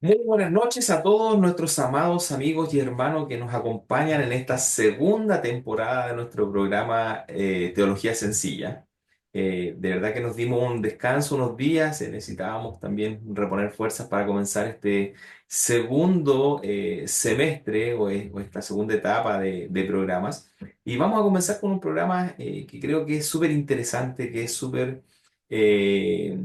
Muy buenas noches a todos nuestros amados amigos y hermanos que nos acompañan en esta segunda temporada de nuestro programa Teología Sencilla. De verdad que nos dimos un descanso unos días, necesitábamos también reponer fuerzas para comenzar este segundo semestre o esta segunda etapa de programas. Y vamos a comenzar con un programa que creo que es súper interesante, que es súper eh,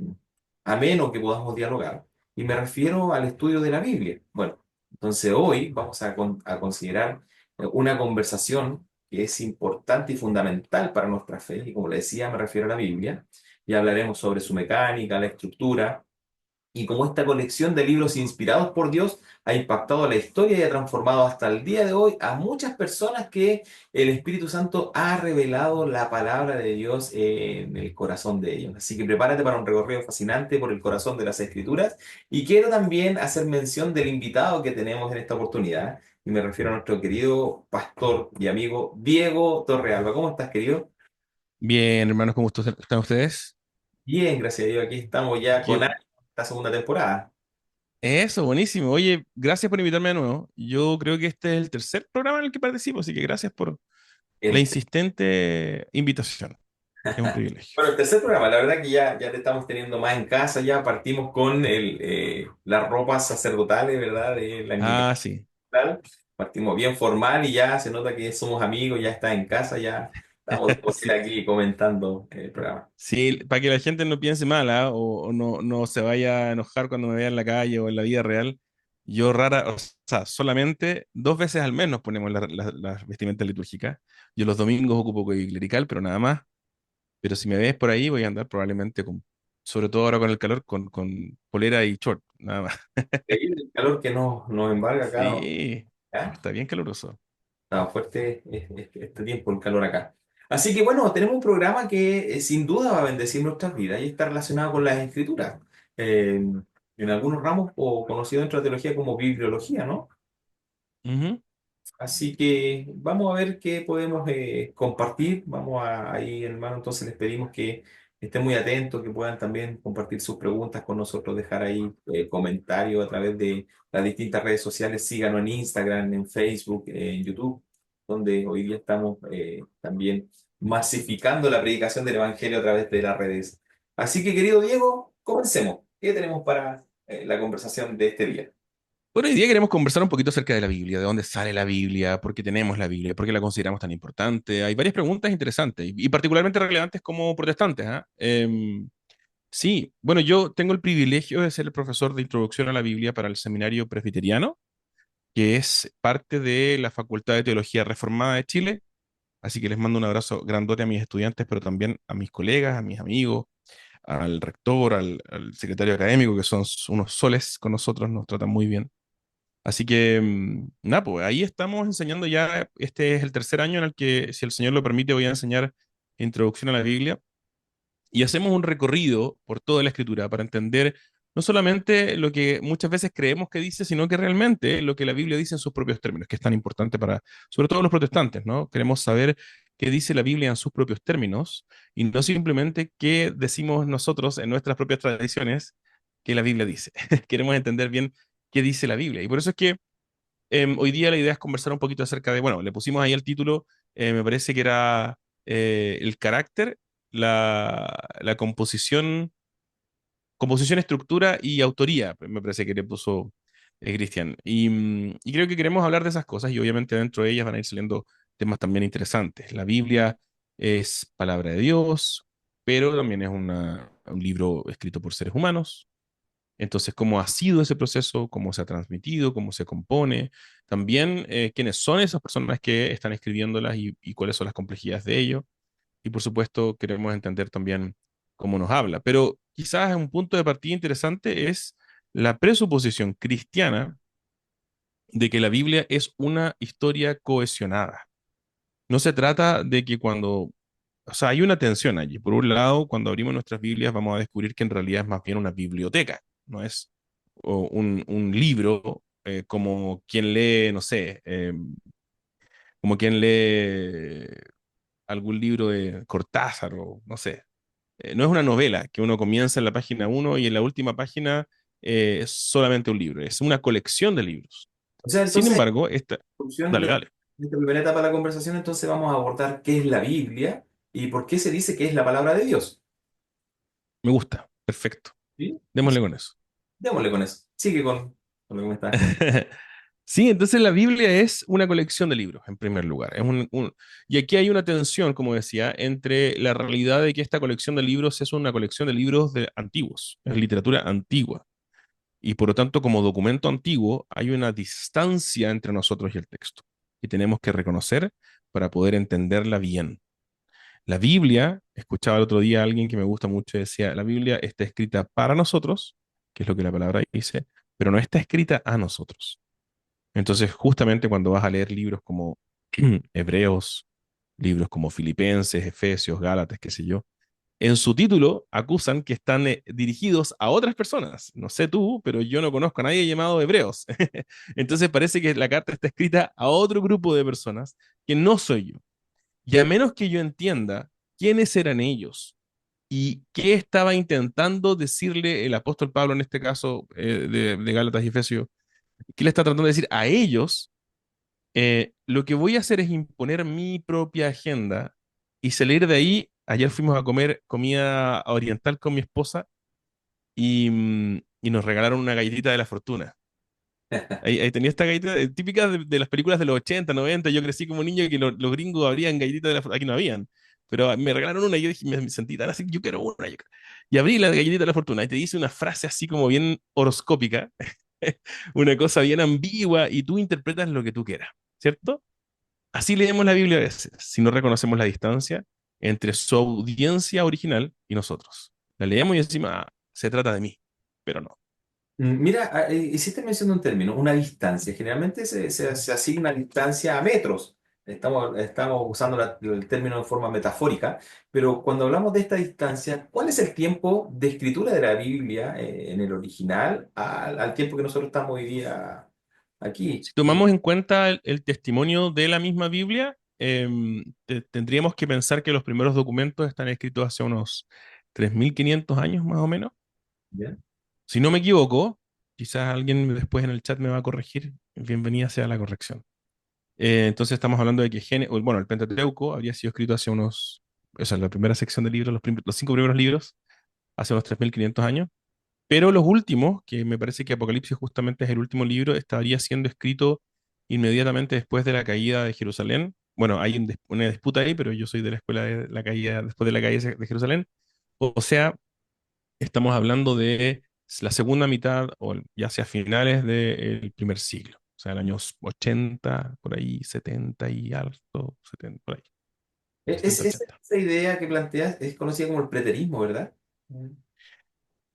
ameno que podamos dialogar y me refiero al estudio de la Biblia. Bueno, entonces hoy vamos a considerar una conversación que es importante y fundamental para nuestra fe, y como le decía, me refiero a la Biblia, y hablaremos sobre su mecánica, la estructura, y cómo esta colección de libros inspirados por Dios ha impactado la historia y ha transformado hasta el día de hoy a muchas personas que el Espíritu Santo ha revelado la palabra de Dios en el corazón de ellos. Así que prepárate para un recorrido fascinante por el corazón de las Escrituras. Y quiero también hacer mención del invitado que tenemos en esta oportunidad. Y me refiero a nuestro querido pastor y amigo Diego Torrealba. ¿Cómo estás, querido? Bien, hermanos, ¿cómo están ustedes? Bien, gracias a Dios. Aquí estamos ya con Qué- esta segunda temporada. Eso, buenísimo. Oye, gracias por invitarme de nuevo. Yo creo que este es el tercer programa en el que participo, así que gracias por la El insistente invitación. Es un privilegio. Bueno, el tercer programa, la verdad que ya te estamos teniendo más en casa, ya partimos con las ropas sacerdotales, ¿verdad? De la Ah, sí. angelical, partimos bien formal y ya se nota que somos amigos, ya está en casa, ya estamos Sí, aquí comentando el programa. sí, para que la gente no piense mal, ¿ah? O no se vaya a enojar cuando me vea en la calle o en la vida real. Yo o sea, solamente 2 veces al mes nos ponemos la vestimenta litúrgica. Yo los domingos ocupo clerical, pero nada más. Pero si me ves por ahí, voy a andar probablemente sobre todo ahora con el calor, con polera y short, nada más. Ahí el calor que nos embarga acá, ¿no? Sí, ¿Ya? está bien caluroso. Está fuerte este tiempo, el calor acá. Así que bueno, tenemos un programa que sin duda va a bendecir nuestras vidas y está relacionado con las escrituras. En algunos ramos o conocido dentro de la teología como bibliología, ¿no? Ujú. Así que vamos a ver qué podemos compartir. Ahí, hermano, entonces les pedimos que estén muy atentos, que puedan también compartir sus preguntas con nosotros, dejar ahí comentarios a través de las distintas redes sociales. Síganos en Instagram, en Facebook, en YouTube, donde hoy día estamos también masificando la predicación del Evangelio a través de las redes. Así que, querido Diego, comencemos. ¿Qué tenemos para la conversación de este día? Bueno, hoy día queremos conversar un poquito acerca de la Biblia, de dónde sale la Biblia, por qué tenemos la Biblia, por qué la consideramos tan importante. Hay varias preguntas interesantes y particularmente relevantes como protestantes, ¿ah? Sí, bueno, yo tengo el privilegio de ser el profesor de introducción a la Biblia para el seminario presbiteriano, que es parte de la Facultad de Teología Reformada de Chile. Así que les mando un abrazo grandote a mis estudiantes, pero también a mis colegas, a mis amigos, al rector, al secretario académico, que son unos soles con nosotros, nos tratan muy bien. Así que, nada, pues ahí estamos enseñando ya, este es el tercer año en el que, si el Señor lo permite, voy a enseñar introducción a la Biblia y hacemos un recorrido por toda la escritura para entender no solamente lo que muchas veces creemos que dice, sino que realmente lo que la Biblia dice en sus propios términos, que es tan importante para, sobre todo los protestantes, ¿no? Queremos saber qué dice la Biblia en sus propios términos y no simplemente qué decimos nosotros en nuestras propias tradiciones que la Biblia dice. Queremos entender bien qué dice la Biblia. Y por eso es que hoy día la idea es conversar un poquito acerca de, bueno, le pusimos ahí el título, me parece que era el carácter, la composición, estructura y autoría, me parece que le puso Cristian. Y creo que queremos hablar de esas cosas y obviamente dentro de ellas van a ir saliendo temas también interesantes. La Biblia es palabra de Dios, pero también es un libro escrito por seres humanos. Entonces, ¿cómo ha sido ese proceso? ¿Cómo se ha transmitido? ¿Cómo se compone? También, ¿quiénes son esas personas que están escribiéndolas y cuáles son las complejidades de ello? Y por supuesto, queremos entender también cómo nos habla. Pero quizás un punto de partida interesante es la presuposición cristiana de que la Biblia es una historia cohesionada. No se trata de que o sea, hay una tensión allí. Por un lado, cuando abrimos nuestras Biblias vamos a descubrir que en realidad es más bien una biblioteca, no es un libro como quien lee, no sé, como quien lee algún libro de Cortázar o no sé. No es una novela que uno comienza en la página 1 y en la última página es solamente un libro, es una colección de libros. O sea, Sin entonces, embargo, conclusión dale, dale, de esta primera etapa de la conversación, entonces vamos a abordar qué es la Biblia y por qué se dice que es la palabra de Dios. me gusta, perfecto, ¿Sí? démosle con eso. Démosle con eso. Sigue con lo que me estabas contando. Sí, entonces la Biblia es una colección de libros, en primer lugar. Y aquí hay una tensión, como decía, entre la realidad de que esta colección de libros es una colección de libros antiguos, es literatura antigua. Y por lo tanto, como documento antiguo, hay una distancia entre nosotros y el texto. Y tenemos que reconocer para poder entenderla bien. La Biblia, escuchaba el otro día a alguien que me gusta mucho, decía, la Biblia está escrita para nosotros, que es lo que la palabra dice, pero no está escrita a nosotros. Entonces, justamente cuando vas a leer libros como Hebreos, libros como Filipenses, Efesios, Gálatas, qué sé yo, en su título acusan que están dirigidos a otras personas. No sé tú, pero yo no conozco a nadie llamado Hebreos. Entonces parece que la carta está escrita a otro grupo de personas que no soy yo. Y a menos que yo entienda quiénes eran ellos y qué estaba intentando decirle el apóstol Pablo en este caso de Gálatas y Efesios, qué le está tratando de decir a ellos, lo que voy a hacer es imponer mi propia agenda y salir de ahí. Ayer fuimos a comer comida oriental con mi esposa y nos regalaron una galletita de la fortuna. Ahí tenía esta galleta típica de las películas de los 80 90. Yo crecí como niño y que los gringos abrían galletitas de la fortuna. Aquí no habían. Pero me regalaron una y yo dije, me sentí tan así, yo quiero una. Y abrí la galletita de la fortuna y te dice una frase así como bien horoscópica, una cosa bien ambigua y tú interpretas lo que tú quieras, ¿cierto? Así leemos la Biblia a veces, si no reconocemos la distancia entre su audiencia original y nosotros. La leemos y encima se trata de mí, pero no. Mira, hiciste mención de un término, una distancia. Generalmente se asigna distancia a metros. Estamos usando el término de forma metafórica, pero cuando hablamos de esta distancia, ¿cuál es el tiempo de escritura de la Biblia en el original al tiempo que nosotros estamos hoy día aquí? Si tomamos en cuenta el testimonio de la misma Biblia, tendríamos que pensar que los primeros documentos están escritos hace unos 3.500 años más o menos. ¿Bien? Si no me equivoco, quizás alguien después en el chat me va a corregir. Bienvenida sea la corrección. Entonces estamos hablando de que bueno, el Pentateuco habría sido escrito hace unos, o sea, la primera sección de libros, los 5 primeros libros, hace unos 3.500 años, pero los últimos, que me parece que Apocalipsis justamente es el último libro, estaría siendo escrito inmediatamente después de la caída de Jerusalén. Bueno, hay una disputa ahí, pero yo soy de la escuela de la caída, después de la caída de Jerusalén. O sea, estamos hablando de la segunda mitad, o ya sea finales del primer siglo. O sea, el años 80 por ahí, 70 y algo, 70, por ahí, 70 80. Esa idea que planteas es conocida como el preterismo, ¿verdad?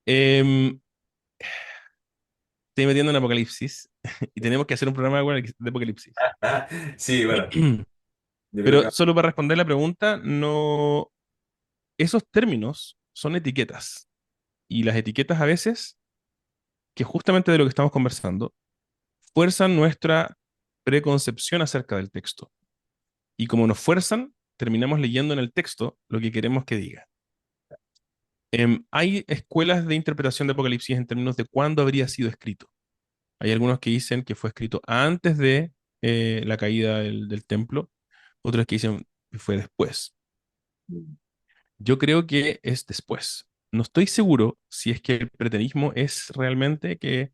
Em, Estoy metiendo en Apocalipsis y tenemos que hacer un programa de Apocalipsis. Ah, sí, bueno, yo creo que Pero solo para responder la pregunta, no, esos términos son etiquetas y las etiquetas a veces, que justamente de lo que estamos conversando, fuerzan nuestra preconcepción acerca del texto. Y como nos fuerzan, terminamos leyendo en el texto lo que queremos que diga. Hay escuelas de interpretación de Apocalipsis en términos de cuándo habría sido escrito. Hay algunos que dicen que fue escrito antes de la caída del templo, otros que dicen que fue después. Yo creo que es después. No estoy seguro si es que el preterismo es realmente que,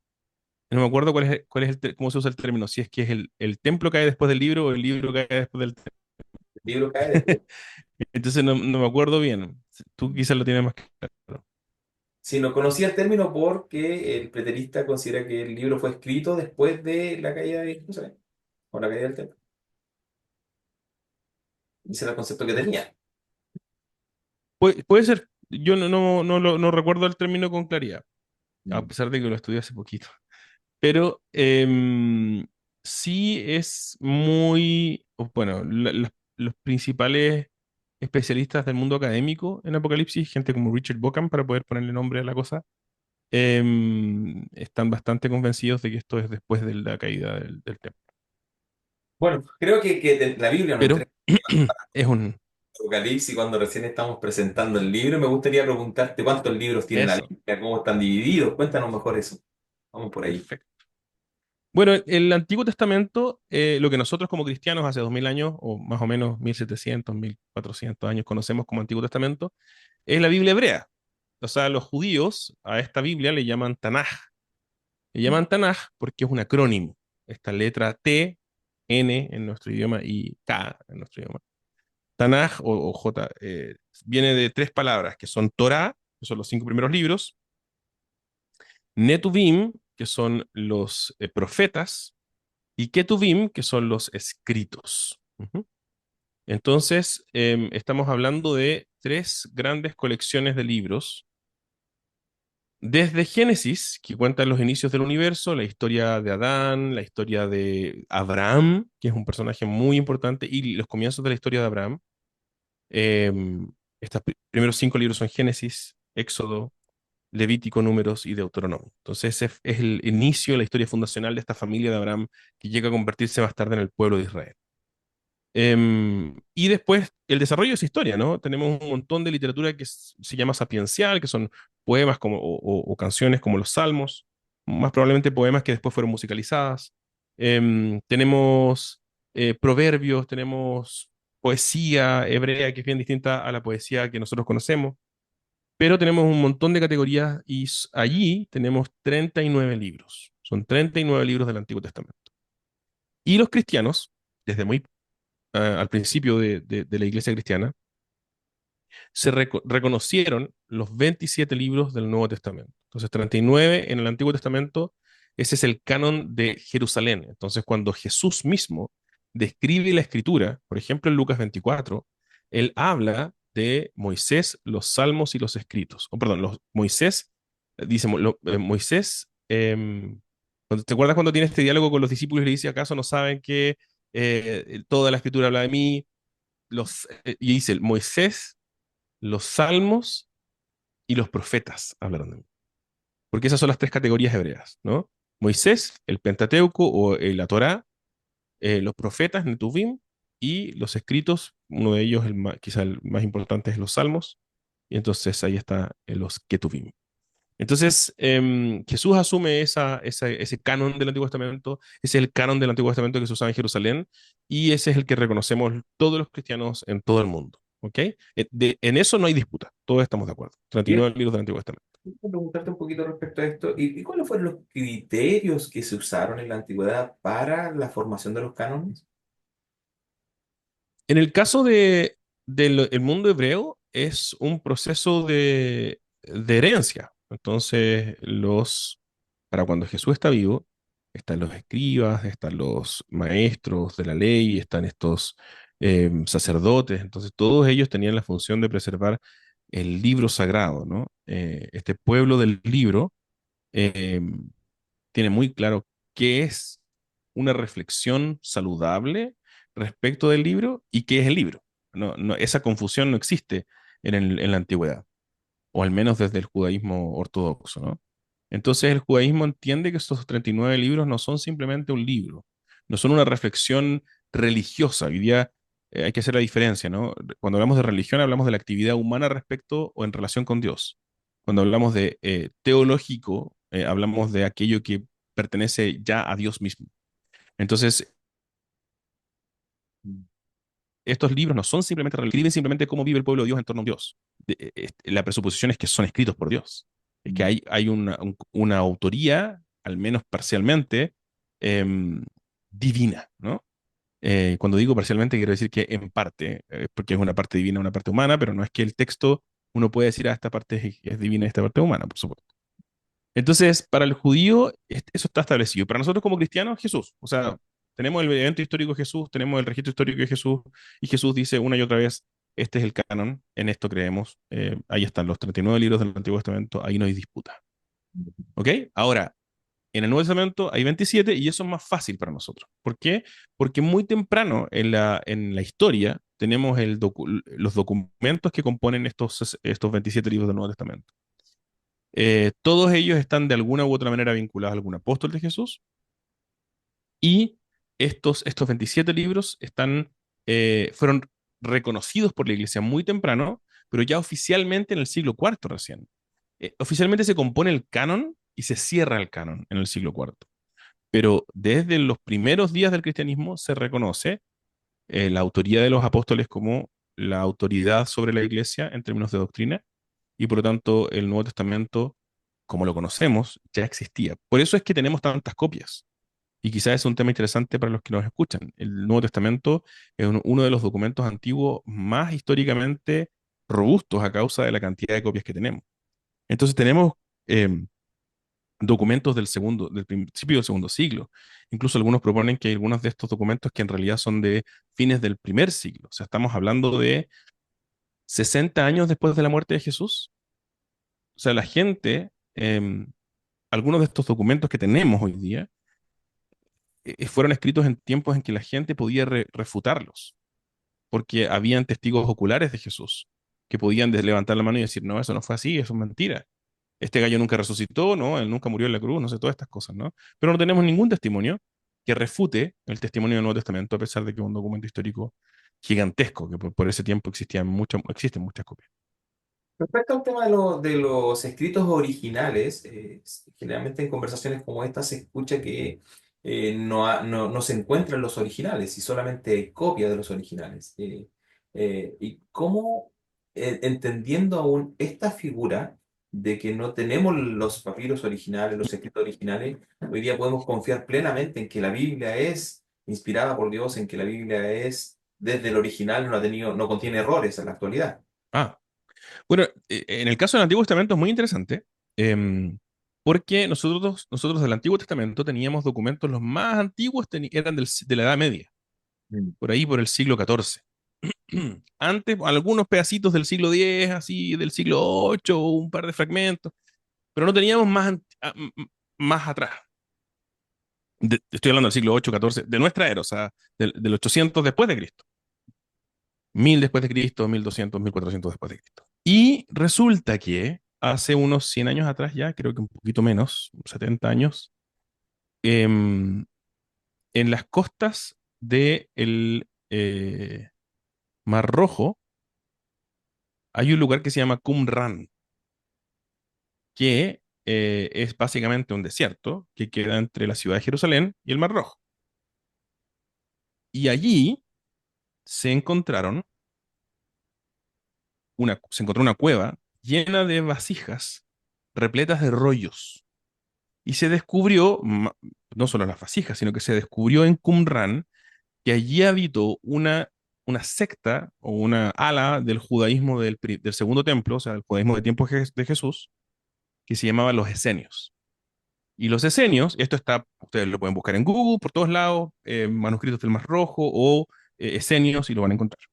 no me acuerdo cómo se usa el término, si es que es el templo cae después del libro o el libro cae después del templo. el libro cae después. Entonces no me acuerdo bien. Tú quizás lo tienes más claro. Sí, no conocía el término porque el preterista considera que el libro fue escrito después de la caída de Jerusalén, o la caída del templo. Ese era el concepto que tenía. Puede ser, yo no recuerdo el término con claridad, a Mm. pesar de que lo estudié hace poquito. Pero sí es muy, bueno, los principales especialistas del mundo académico en Apocalipsis, gente como Richard Bauckham, para poder ponerle nombre a la cosa, están bastante convencidos de que esto es después de la caída del templo. Bueno, creo que la Biblia nos Pero entrega. es un... Apocalipsis, cuando recién estamos presentando el libro, me gustaría preguntarte cuántos libros tiene la Eso, Biblia, cómo están divididos. Cuéntanos mejor eso. Vamos por ahí. perfecto. Bueno, el Antiguo Testamento, lo que nosotros como cristianos hace 2000 años, o más o menos 1700, 1400 años, conocemos como Antiguo Testamento, es la Biblia hebrea. O sea, los judíos a esta Biblia le llaman Tanaj. Le llaman Tanaj porque es un acrónimo. Esta letra T, N en nuestro idioma y K en nuestro idioma. Tanaj o J viene de tres palabras que son Torah, que son los cinco primeros libros, Netuvim, que son los profetas, y Ketuvim, que son los escritos. Ujú. Entonces, estamos hablando de tres grandes colecciones de libros. Desde Génesis, que cuenta los inicios del universo, la historia de Adán, la historia de Abraham, que es un personaje muy importante, y los comienzos de la historia de Abraham. Estos primeros cinco libros son Génesis, Éxodo, Levítico, Números y Deuteronomio. Entonces, ese es el inicio, la historia fundacional de esta familia de Abraham que llega a convertirse más tarde en el pueblo de Israel. Y después el desarrollo de esa historia, ¿no? Tenemos un montón de literatura que se llama sapiencial, que son poemas como, o canciones como los Salmos, más probablemente poemas que después fueron musicalizadas. Tenemos proverbios, tenemos poesía hebrea que es bien distinta a la poesía que nosotros conocemos, pero tenemos un montón de categorías y allí tenemos 39 libros. Son 39 libros del Antiguo Testamento. Y los cristianos, desde muy al principio de la iglesia cristiana, se reconocieron los 27 libros del Nuevo Testamento. Entonces, 39 en el Antiguo Testamento, ese es el canon de Jerusalén. Entonces, cuando Jesús mismo describe la escritura, por ejemplo en Lucas 24, él habla de Moisés, los salmos y los escritos. O perdón, Moisés, dice Moisés, ¿te acuerdas cuando tiene este diálogo con los discípulos y le dice, ¿acaso no saben que toda la escritura habla de mí? Y dice, Moisés, los salmos y los profetas hablaron de mí. Porque esas son las tres categorías hebreas, ¿no? Moisés, el Pentateuco o la Torá, los profetas, Netuvim, y los escritos, uno de ellos, quizá el más importante, es los salmos, y entonces ahí está los Ketuvim. Entonces, Jesús asume ese canon del Antiguo Testamento, ese es el canon del Antiguo Testamento que se usaba en Jerusalén, y ese es el que reconocemos todos los cristianos en todo el mundo. ¿Ok? En eso no hay disputa, todos estamos de acuerdo. Quiero 39 libros del Antiguo Testamento. preguntarte un poquito respecto a esto. ¿Y cuáles fueron los criterios que se usaron en la antigüedad para la formación de los cánones? En el caso del el mundo hebreo, es un proceso de herencia. Entonces, para cuando Jesús está vivo, están los escribas, están los maestros de la ley, están estos sacerdotes. Entonces, todos ellos tenían la función de preservar el libro sagrado, ¿no? Este pueblo del libro eh, tiene muy claro qué es una reflexión saludable respecto del libro y qué es el libro. Esa confusión no existe en la antigüedad, o al menos desde el judaísmo ortodoxo, ¿no? Entonces el judaísmo entiende que estos 39 libros no son simplemente un libro, no son una reflexión religiosa. Hoy día hay que hacer la diferencia, ¿no? Cuando hablamos de religión hablamos de la actividad humana respecto o en relación con Dios. Cuando hablamos de teológico, hablamos de aquello que pertenece ya a Dios mismo. Entonces, estos libros no son simplemente, escriben simplemente cómo vive el pueblo de Dios en torno a Dios. La presuposición es que son escritos por Dios. Es que hay una autoría, al menos parcialmente, em, divina, ¿no? Cuando digo parcialmente, quiero decir que en parte, porque es una parte divina, una parte humana, pero no es que el texto uno puede decir, esta parte es divina y esta parte es humana, por supuesto. Entonces, para el judío, eso está establecido. Para nosotros como cristianos, Jesús. O sea, tenemos el evento histórico de Jesús, tenemos el registro histórico de Jesús, y Jesús dice una y otra vez, este es el canon, en esto creemos. Ahí están los 39 libros del Antiguo Testamento, ahí no hay disputa. ¿Ok? Ahora, en el Nuevo Testamento hay 27 y eso es más fácil para nosotros. ¿Por qué? Porque muy temprano en la historia tenemos los documentos que componen estos 27 libros del Nuevo Testamento. Todos ellos están de alguna u otra manera vinculados a algún apóstol de Jesús y estos 27 libros fueron reconocidos por la Iglesia muy temprano, pero ya oficialmente en el siglo cuarto recién. Oficialmente se compone el canon y se cierra el canon en el siglo cuarto. Pero desde los primeros días del cristianismo se reconoce la autoría de los apóstoles como la autoridad sobre la Iglesia en términos de doctrina, y por lo tanto el Nuevo Testamento, como lo conocemos, ya existía. Por eso es que tenemos tantas copias. Y quizás es un tema interesante para los que nos escuchan. El Nuevo Testamento es uno de los documentos antiguos más históricamente robustos a causa de la cantidad de copias que tenemos. Entonces tenemos documentos del principio del segundo siglo. Incluso algunos proponen que hay algunos de estos documentos que en realidad son de fines del primer siglo. O sea, estamos hablando de 60 años después de la muerte de Jesús. O sea, la gente, algunos de estos documentos que tenemos hoy día, fueron escritos en tiempos en que la gente podía refutarlos, porque habían testigos oculares de Jesús que podían levantar la mano y decir, no, eso no fue así, eso es mentira. Este gallo nunca resucitó, ¿no? Él nunca murió en la cruz, no sé, todas estas cosas, ¿no? Pero no tenemos ningún testimonio que refute el testimonio del Nuevo Testamento, a pesar de que es un documento histórico gigantesco, que por ese tiempo existen muchas copias. Respecto al tema de los escritos originales, generalmente en conversaciones como esta se escucha que no se encuentran los originales y solamente hay copias de los originales. Y cómo, entendiendo aún esta figura de que no tenemos los papiros originales, los escritos originales, hoy día podemos confiar plenamente en que la Biblia es inspirada por Dios, en que la Biblia es desde el original, no contiene errores en la actualidad. Ah, bueno, en el caso del Antiguo Testamento es muy interesante, em, porque nosotros del Antiguo Testamento teníamos documentos, los más antiguos eran de la Edad Media, Mm. por ahí por el siglo XIV. Antes, algunos pedacitos del siglo X, así, del siglo VIII, un par de fragmentos, pero no teníamos más atrás. Estoy hablando del siglo VIII, XIV, de nuestra era, o sea, del 800 después de Cristo. 1000 después de Cristo, 1200, 1400 después de Cristo. Y resulta que hace unos 100 años atrás ya, creo que un poquito menos, 70 años, em, en las costas del Mar Rojo hay un lugar que se llama Qumran, que es básicamente un desierto que queda entre la ciudad de Jerusalén y el Mar Rojo. Y allí se encontraron se encontró una cueva llena de vasijas repletas de rollos. Y se descubrió, no solo las vasijas, sino que se descubrió en Qumran que allí habitó una secta o una ala del judaísmo del segundo templo, o sea, el judaísmo de tiempos de Jesús, que se llamaba los esenios. Y los esenios, esto está, ustedes lo pueden buscar en Google, por todos lados, manuscritos del Mar Rojo o esenios y lo van a encontrar.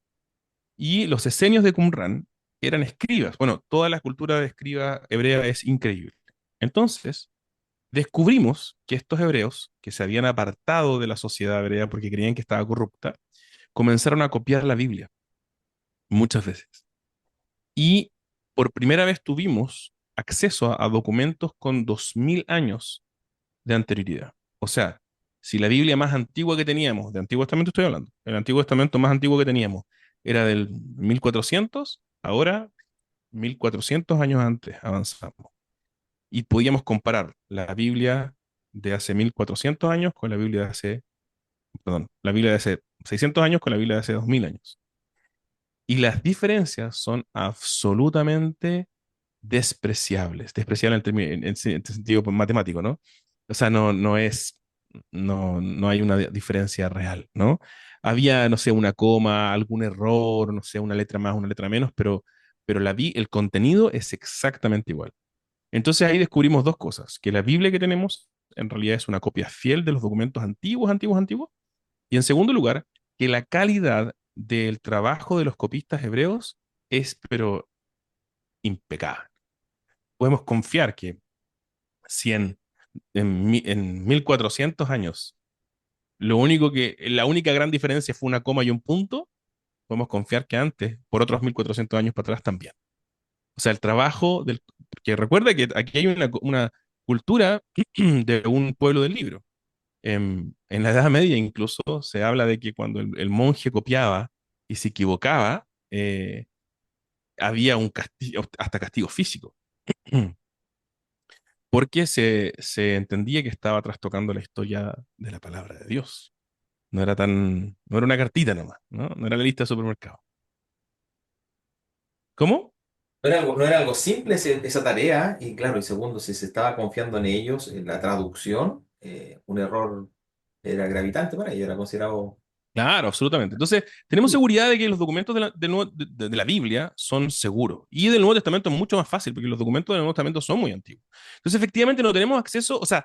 Y los esenios de Qumran eran escribas. Bueno, toda la cultura de escriba hebrea es increíble. Entonces, descubrimos que estos hebreos, que se habían apartado de la sociedad hebrea porque creían que estaba corrupta, comenzaron a copiar la Biblia muchas veces. Y por primera vez tuvimos acceso a documentos con 2000 años de anterioridad. O sea, si la Biblia más antigua que teníamos, de Antiguo Testamento estoy hablando, el Antiguo Testamento más antiguo que teníamos era del 1400, ahora 1400 años antes avanzamos. Y podíamos comparar la Biblia de hace 1400 años con la Biblia de hace, perdón, la Biblia de hace 600 años con la Biblia de hace 2000 años. Y las diferencias son absolutamente despreciables en sentido matemático, ¿no? O sea, no hay una diferencia real, ¿no? Había, no sé, una coma, algún error, no sé, una letra más, una letra menos, pero el contenido es exactamente igual. Entonces ahí descubrimos dos cosas, que la Biblia que tenemos en realidad es una copia fiel de los documentos antiguos, antiguos, antiguos, y en segundo lugar, que la calidad del trabajo de los copistas hebreos es, pero impecable. Podemos confiar que si en 1400 años la única gran diferencia fue una coma y un punto, podemos confiar que antes, por otros 1400 años para atrás también. O sea, el trabajo del... Que recuerda que aquí hay una cultura de un pueblo del libro. En la Edad Media incluso se habla de que cuando el monje copiaba, y se equivocaba, había un castigo, hasta castigo físico, porque se entendía que estaba trastocando la historia de la palabra de Dios. No era una cartita nomás, ¿no? No era la lista de supermercado. ¿Cómo? No era algo simple esa tarea, y claro, y segundo, si se estaba confiando en ellos, en la traducción, un error era gravitante para ellos, era considerado... Claro, absolutamente. Entonces, tenemos seguridad de que los documentos de la Biblia son seguros. Y del Nuevo Testamento es mucho más fácil, porque los documentos del Nuevo Testamento son muy antiguos. Entonces, efectivamente, no tenemos acceso, o sea,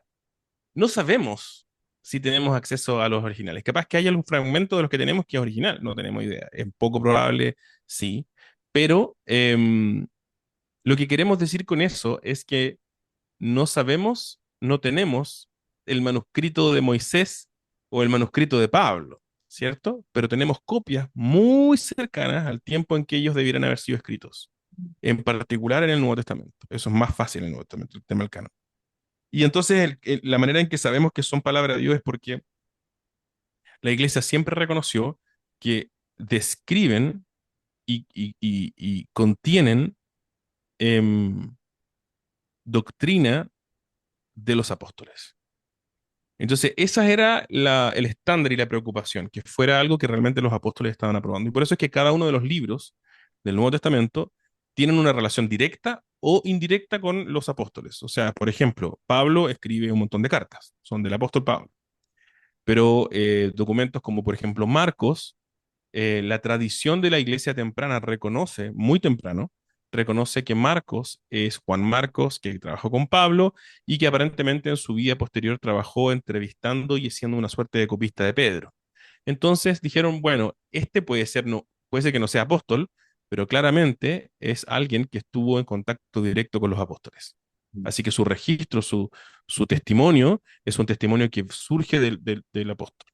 no sabemos si tenemos acceso a los originales. Capaz que haya algún fragmento de los que tenemos que es original, no tenemos idea. Es poco probable, sí. Pero lo que queremos decir con eso es que no sabemos, no tenemos el manuscrito de Moisés o el manuscrito de Pablo, ¿cierto? Pero tenemos copias muy cercanas al tiempo en que ellos debieran haber sido escritos, en particular en el Nuevo Testamento. Eso es más fácil en el Nuevo Testamento, el tema del canon. Y entonces la manera en que sabemos que son palabra de Dios es porque la iglesia siempre reconoció que describen y contienen doctrina de los apóstoles. Entonces, esa era el estándar y la preocupación, que fuera algo que realmente los apóstoles estaban aprobando. Y por eso es que cada uno de los libros del Nuevo Testamento tienen una relación directa o indirecta con los apóstoles. O sea, por ejemplo, Pablo escribe un montón de cartas, son del apóstol Pablo, pero documentos como, por ejemplo, Marcos, la tradición de la iglesia temprana reconoce, muy temprano, reconoce que Marcos es Juan Marcos, que trabajó con Pablo y que aparentemente en su vida posterior trabajó entrevistando y siendo una suerte de copista de Pedro. Entonces dijeron, bueno, este puede ser, no, puede ser que no sea apóstol, pero claramente es alguien que estuvo en contacto directo con los apóstoles. Así que su registro, su testimonio, es un testimonio que surge del apóstol.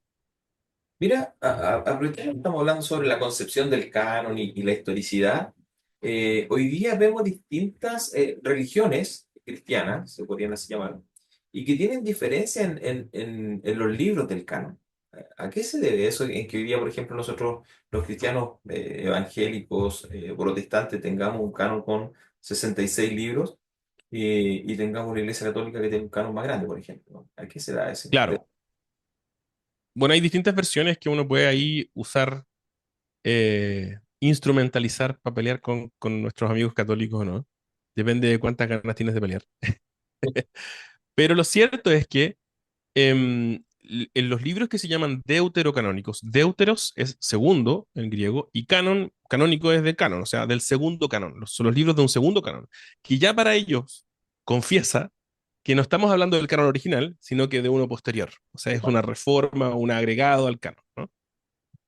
Mira, aprovechando que estamos hablando sobre la concepción del canon y la historicidad, hoy día vemos distintas religiones cristianas, se podrían así llamar, y que tienen diferencia en los libros del canon. ¿A qué se debe eso en que hoy día, por ejemplo, nosotros, los cristianos evangélicos, protestantes, tengamos un canon con 66 libros y tengamos una iglesia católica que tenga un canon más grande, por ejemplo? ¿No? ¿A qué se da ese? Claro, bueno, hay distintas versiones que uno puede ahí usar, instrumentalizar para pelear con nuestros amigos católicos, ¿no? Depende de cuántas ganas tienes de pelear. Pero lo cierto es que en los libros que se llaman deuterocanónicos, deuteros es segundo en griego y canon, canónico es de canon, o sea, del segundo canon. Son los libros de un segundo canon, que ya para ellos confiesa que no estamos hablando del canon original, sino que de uno posterior. O sea, es una reforma, un agregado al canon, ¿no?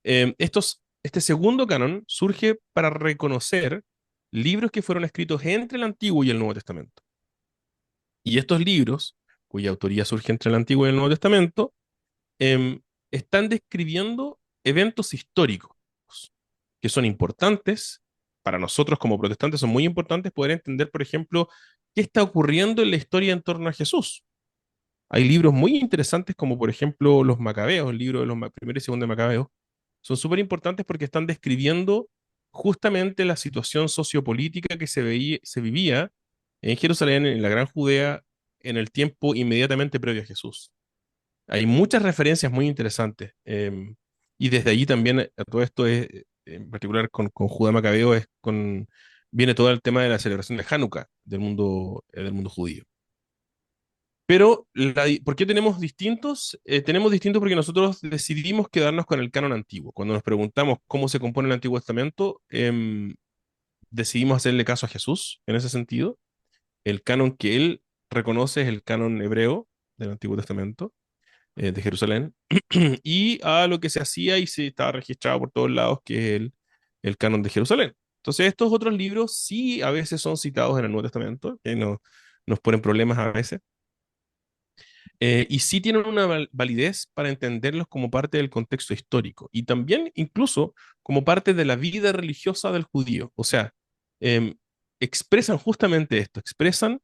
Este segundo canon surge para reconocer libros que fueron escritos entre el Antiguo y el Nuevo Testamento. Y estos libros, cuya autoría surge entre el Antiguo y el Nuevo Testamento, están describiendo eventos históricos que son importantes para nosotros como protestantes, son muy importantes poder entender, por ejemplo, qué está ocurriendo en la historia en torno a Jesús. Hay libros muy interesantes como por ejemplo los Macabeos, el libro de los primero y segundo de Macabeos, son súper importantes porque están describiendo justamente la situación sociopolítica que se vivía en Jerusalén, en la Gran Judea, en el tiempo inmediatamente previo a Jesús. Hay muchas referencias muy interesantes. Y desde allí también, a todo esto es, en particular con Judá Macabeo, viene todo el tema de la celebración de Hanukkah del mundo judío. Pero, ¿por qué tenemos distintos? Tenemos distintos porque nosotros decidimos quedarnos con el canon antiguo. Cuando nos preguntamos cómo se compone el Antiguo Testamento, decidimos hacerle caso a Jesús en ese sentido. El canon que él reconoce es el canon hebreo del Antiguo Testamento, de Jerusalén, y a lo que se hacía y se estaba registrado por todos lados, que es el canon de Jerusalén. Entonces, estos otros libros sí a veces son citados en el Nuevo Testamento, que nos ponen problemas a veces, y sí tienen una validez para entenderlos como parte del contexto histórico y también incluso como parte de la vida religiosa del judío. O sea, em, expresan justamente esto, expresan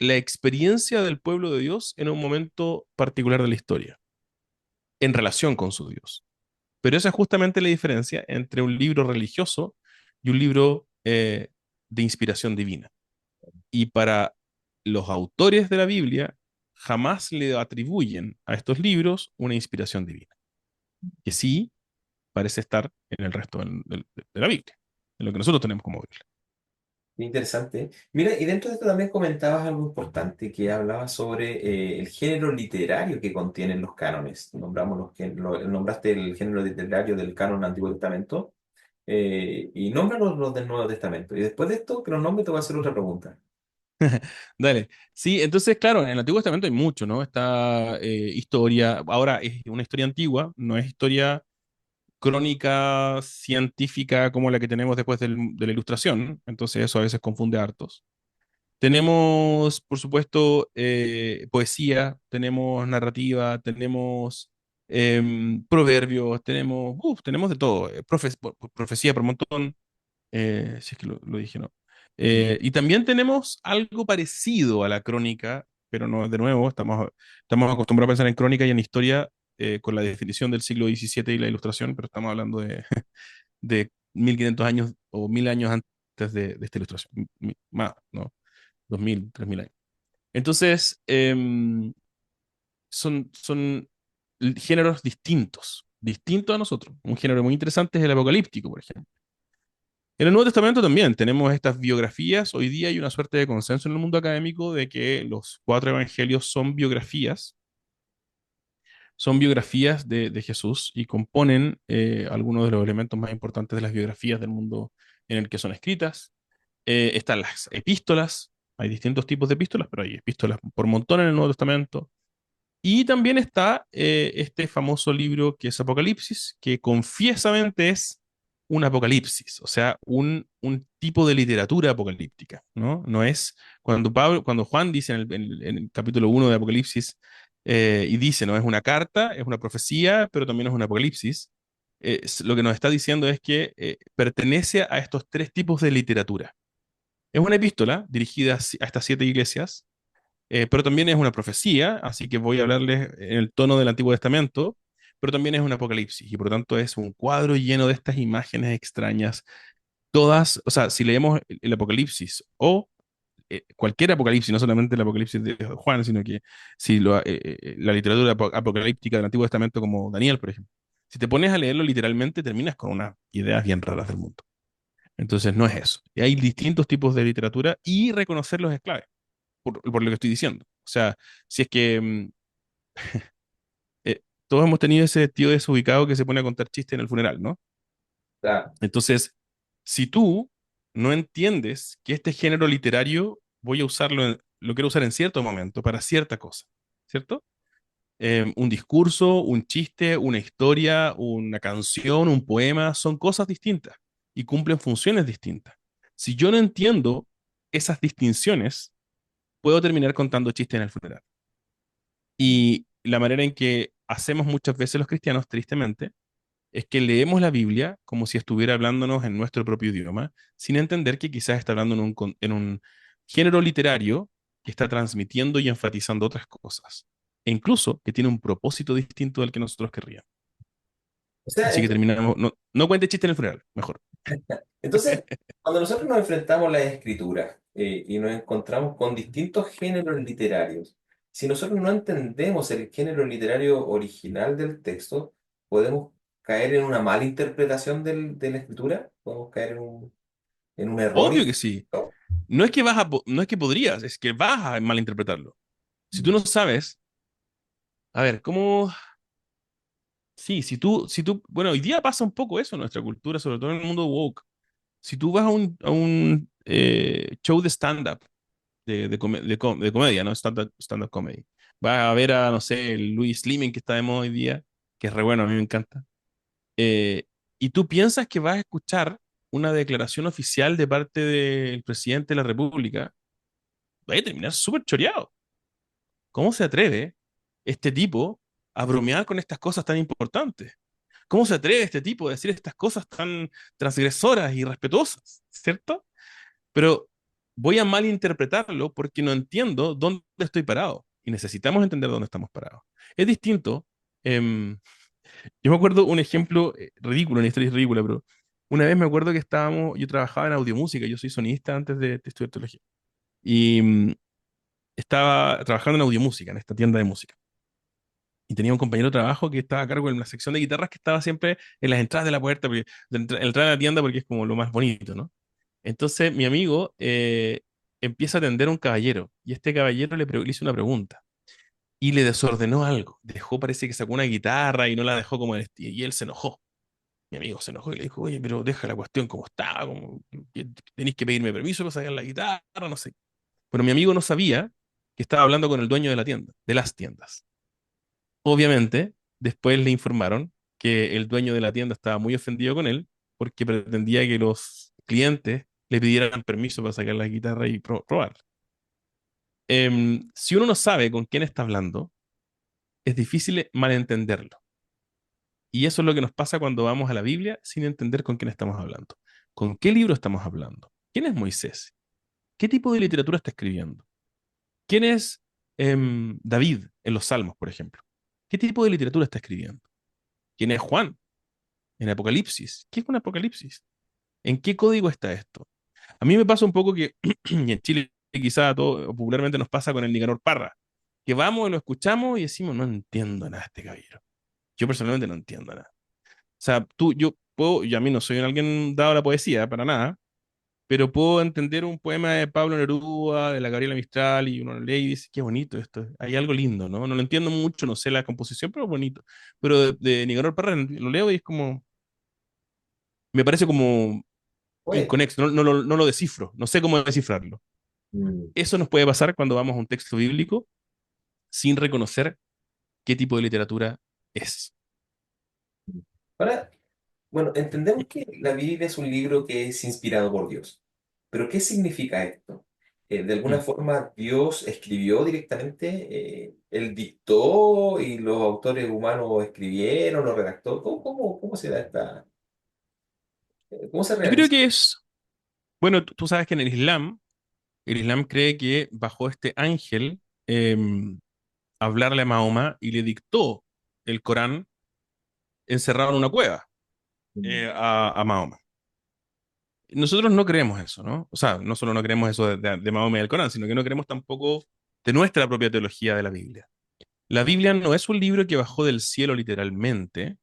la experiencia del pueblo de Dios en un momento particular de la historia, en relación con su Dios. Pero esa es justamente la diferencia entre un libro religioso y un libro de inspiración divina. Y para los autores de la Biblia, jamás le atribuyen a estos libros una inspiración divina, que sí parece estar en el resto de la Biblia, en lo que nosotros tenemos como Biblia. Interesante. Mira, y dentro de esto también comentabas algo importante que hablaba sobre el género literario que contienen los cánones. Nombraste el género literario del canon Antiguo Testamento y nombra los del Nuevo Testamento. Y después de esto, que los nombres, te voy a hacer otra pregunta. Dale. Sí, entonces, claro, en el Antiguo Testamento hay mucho, ¿no? Está historia, ahora es una historia antigua, no es historia crónica científica como la que tenemos después de la Ilustración, entonces eso a veces confunde hartos. Tenemos, por supuesto, poesía, tenemos narrativa, tenemos proverbios, tenemos de todo, profecía por montón, si es que lo dije, ¿no? Y también tenemos algo parecido a la crónica, pero no, de nuevo, estamos acostumbrados a pensar en crónica y en historia con la definición del siglo XVII y la Ilustración, pero estamos hablando de 1500 años o 1000 años antes de esta Ilustración, más, ¿no? 2000, 3000 años. Entonces, son géneros distintos a nosotros. Un género muy interesante es el apocalíptico, por ejemplo. En el Nuevo Testamento también tenemos estas biografías. Hoy día hay una suerte de consenso en el mundo académico de que los cuatro evangelios son biografías de Jesús y componen algunos de los elementos más importantes de las biografías del mundo en el que son escritas. Están las epístolas, hay distintos tipos de epístolas, pero hay epístolas por montón en el Nuevo Testamento. Y también está este famoso libro que es Apocalipsis, que confiesamente es un apocalipsis, o sea, un tipo de literatura apocalíptica, ¿no? No es cuando Juan dice en el capítulo 1 de Apocalipsis, y dice, ¿no? Es una carta, es una profecía, pero también es un apocalipsis. Lo que nos está diciendo es que pertenece a estos tres tipos de literatura. Es una epístola dirigida a estas siete iglesias, pero también es una profecía, así que voy a hablarles en el tono del Antiguo Testamento, pero también es un apocalipsis y por lo tanto es un cuadro lleno de estas imágenes extrañas. Todas, o sea, si leemos el Apocalipsis o cualquier Apocalipsis, no solamente el Apocalipsis de Juan, sino que si la literatura apocalíptica del Antiguo Testamento como Daniel, por ejemplo, si te pones a leerlo literalmente, terminas con unas ideas bien raras del mundo. Entonces no es eso. Y hay distintos tipos de literatura y reconocerlos es clave por lo que estoy diciendo. O sea, si es que todos hemos tenido ese tío desubicado que se pone a contar chistes en el funeral, ¿no? Claro. Entonces, si tú no entiendes que este género literario voy a lo quiero usar en cierto momento para cierta cosa, ¿cierto? Un discurso, un chiste, una historia, una canción, un poema, son cosas distintas y cumplen funciones distintas. Si yo no entiendo esas distinciones, puedo terminar contando chistes en el funeral. Y la manera en que hacemos muchas veces los cristianos, tristemente, es que leemos la Biblia como si estuviera hablándonos en nuestro propio idioma, sin entender que quizás está hablando en un género literario que está transmitiendo y enfatizando otras cosas, e incluso que tiene un propósito distinto del que nosotros querríamos. O sea, Así que terminamos, no, no cuente chiste en el funeral, mejor. entonces, cuando nosotros nos enfrentamos a las escrituras y nos encontramos con distintos géneros literarios, si nosotros no entendemos el género literario original del texto, podemos caer en una mala interpretación de la escritura, podemos caer en un error Obvio que sí. histórico. No es que podrías, es que vas a malinterpretarlo. Si tú no sabes, a ver, ¿cómo? Sí, bueno, hoy día pasa un poco eso en nuestra cultura, sobre todo en el mundo woke. Si tú vas a un show de stand-up, de comedia, ¿no? Stand-up comedy, vas a ver a, no sé, el Louis Slimming que está de moda hoy día, que es re bueno, a mí me encanta. eh, y tú piensas que vas a escuchar una declaración oficial de parte del presidente de la República, vas a terminar súper choreado. ¿Cómo se atreve este tipo a bromear con estas cosas tan importantes? ¿Cómo se atreve este tipo a decir estas cosas tan transgresoras y respetuosas? ¿Cierto? Pero voy a malinterpretarlo porque no entiendo dónde estoy parado. Y necesitamos entender dónde estamos parados. Es distinto. em, Yo me acuerdo un ejemplo ridículo, una historia ridícula, pero una vez me acuerdo que yo trabajaba en audiomúsica, yo soy sonista antes de estudiar teología, y estaba trabajando en audiomúsica, en esta tienda de música. Y tenía un compañero de trabajo que estaba a cargo de una sección de guitarras que estaba siempre en las entradas de la puerta, porque, entrar a la tienda porque es como lo más bonito, ¿no? Entonces mi amigo empieza a atender a un caballero y este caballero le hizo una pregunta y le desordenó algo. Dejó, parece que sacó una guitarra y no la dejó como y él se enojó. Mi amigo se enojó y le dijo, oye, pero deja la cuestión como está, como que tenéis que pedirme permiso para sacar la guitarra, no sé. Pero mi amigo no sabía que estaba hablando con el dueño de la tienda, de las tiendas. Obviamente, después le informaron que el dueño de la tienda estaba muy ofendido con él porque pretendía que los clientes le pidieran permiso para sacar la guitarra y probar. Si uno no sabe con quién está hablando, es difícil malentenderlo. Y eso es lo que nos pasa cuando vamos a la Biblia sin entender con quién estamos hablando. ¿Con qué libro estamos hablando? ¿Quién es Moisés? ¿Qué tipo de literatura está escribiendo? ¿Quién es David en los Salmos, por ejemplo? ¿Qué tipo de literatura está escribiendo? ¿Quién es Juan en Apocalipsis? ¿Qué es un Apocalipsis? ¿En qué código está esto? A mí me pasa un poco que, y en Chile quizá a todo, popularmente nos pasa con el Nicanor Parra, que vamos y lo escuchamos y decimos, no entiendo nada de este caballero. Yo personalmente no entiendo nada. O sea, yo a mí no soy alguien dado a la poesía, para nada, pero puedo entender un poema de Pablo Neruda, de la Gabriela Mistral, y uno lo lee y dice, qué bonito esto, hay algo lindo, ¿no? No lo entiendo mucho, no sé la composición, pero es bonito. Pero de Nicanor Parra lo leo y es como, me parece como Bueno, inconexo, no lo descifro, no sé cómo descifrarlo. mm, Eso nos puede pasar cuando vamos a un texto bíblico sin reconocer qué tipo de literatura es. ahora, bueno, entendemos que la Biblia es un libro que es inspirado por Dios, pero ¿qué significa esto? ¿De alguna Mm. forma Dios escribió directamente? ¿Él dictó y los autores humanos escribieron, lo redactó? ¿Cómo se da cómo se Yo creo realiza? que bueno, tú sabes que en el Islam cree que bajó este ángel hablarle a Mahoma y le dictó el Corán encerrado en una cueva Mm, a Mahoma. Nosotros no creemos eso, ¿no? O sea, no solo no creemos eso de Mahoma y del Corán, sino que no creemos tampoco de nuestra propia teología de la Biblia. La Biblia no es un libro que bajó del cielo literalmente.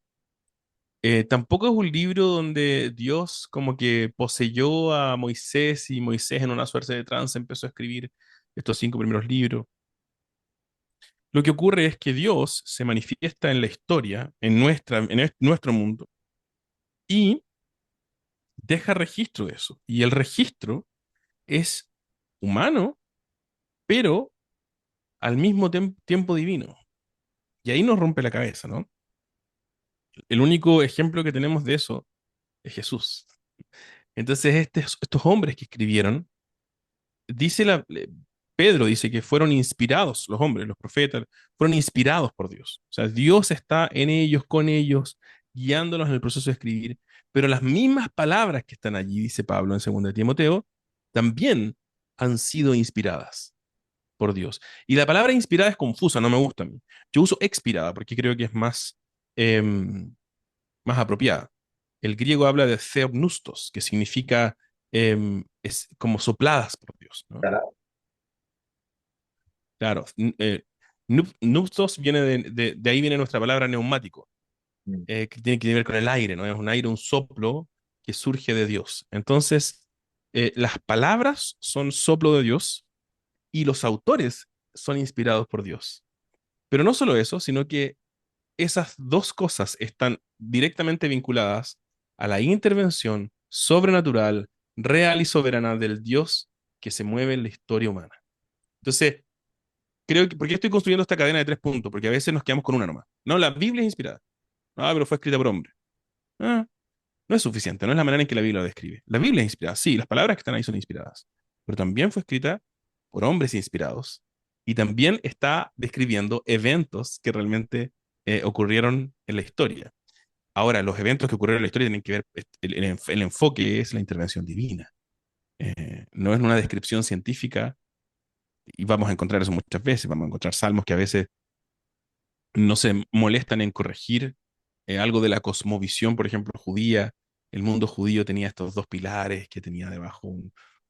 Tampoco es un libro donde Dios como que poseyó a Moisés y Moisés en una suerte de trance empezó a escribir estos 5 primeros libros. Lo que ocurre es que Dios se manifiesta en la historia, nuestro mundo, y deja registro de eso. Y el registro es humano, pero al mismo tiempo divino. Y ahí nos rompe la cabeza, ¿no? El único ejemplo que tenemos de eso es Jesús. Entonces, estos hombres que escribieron, dice Pedro dice que fueron inspirados, los hombres, los profetas, fueron inspirados por Dios. O sea, Dios está en ellos, con ellos, guiándolos en el proceso de escribir. Pero las mismas palabras que están allí, dice Pablo en 2 de Timoteo, también han sido inspiradas por Dios. Y la palabra inspirada es confusa, no me gusta a mí. Yo uso expirada porque creo que es más apropiada. El griego habla de theopnustos, que significa es como sopladas por Dios, ¿no? ¿Estará? Claro, nuptos viene de ahí viene nuestra palabra neumático, Mm, que tiene que ver con el aire, ¿no? Es un aire, un soplo que surge de Dios. Entonces, las palabras son soplo de Dios y los autores son inspirados por Dios. Pero no solo eso, sino que esas dos cosas están directamente vinculadas a la intervención sobrenatural, real y soberana del Dios que se mueve en la historia humana. Entonces, creo que, ¿por qué estoy construyendo esta cadena de 3 puntos? Porque a veces nos quedamos con una nomás. No, la Biblia es inspirada. Ah, pero fue escrita por hombre. Ah, no es suficiente, no es la manera en que la Biblia lo describe. La Biblia es inspirada, sí, las palabras que están ahí son inspiradas, pero también fue escrita por hombres inspirados y también está describiendo eventos que realmente ocurrieron en la historia. Ahora, los eventos que ocurrieron en la historia tienen que ver, el enfoque es la intervención divina. No es una descripción científica y vamos a encontrar eso muchas veces, vamos a encontrar salmos que a veces no se molestan en corregir algo de la cosmovisión, por ejemplo, judía. El mundo judío tenía estos dos pilares, que tenía debajo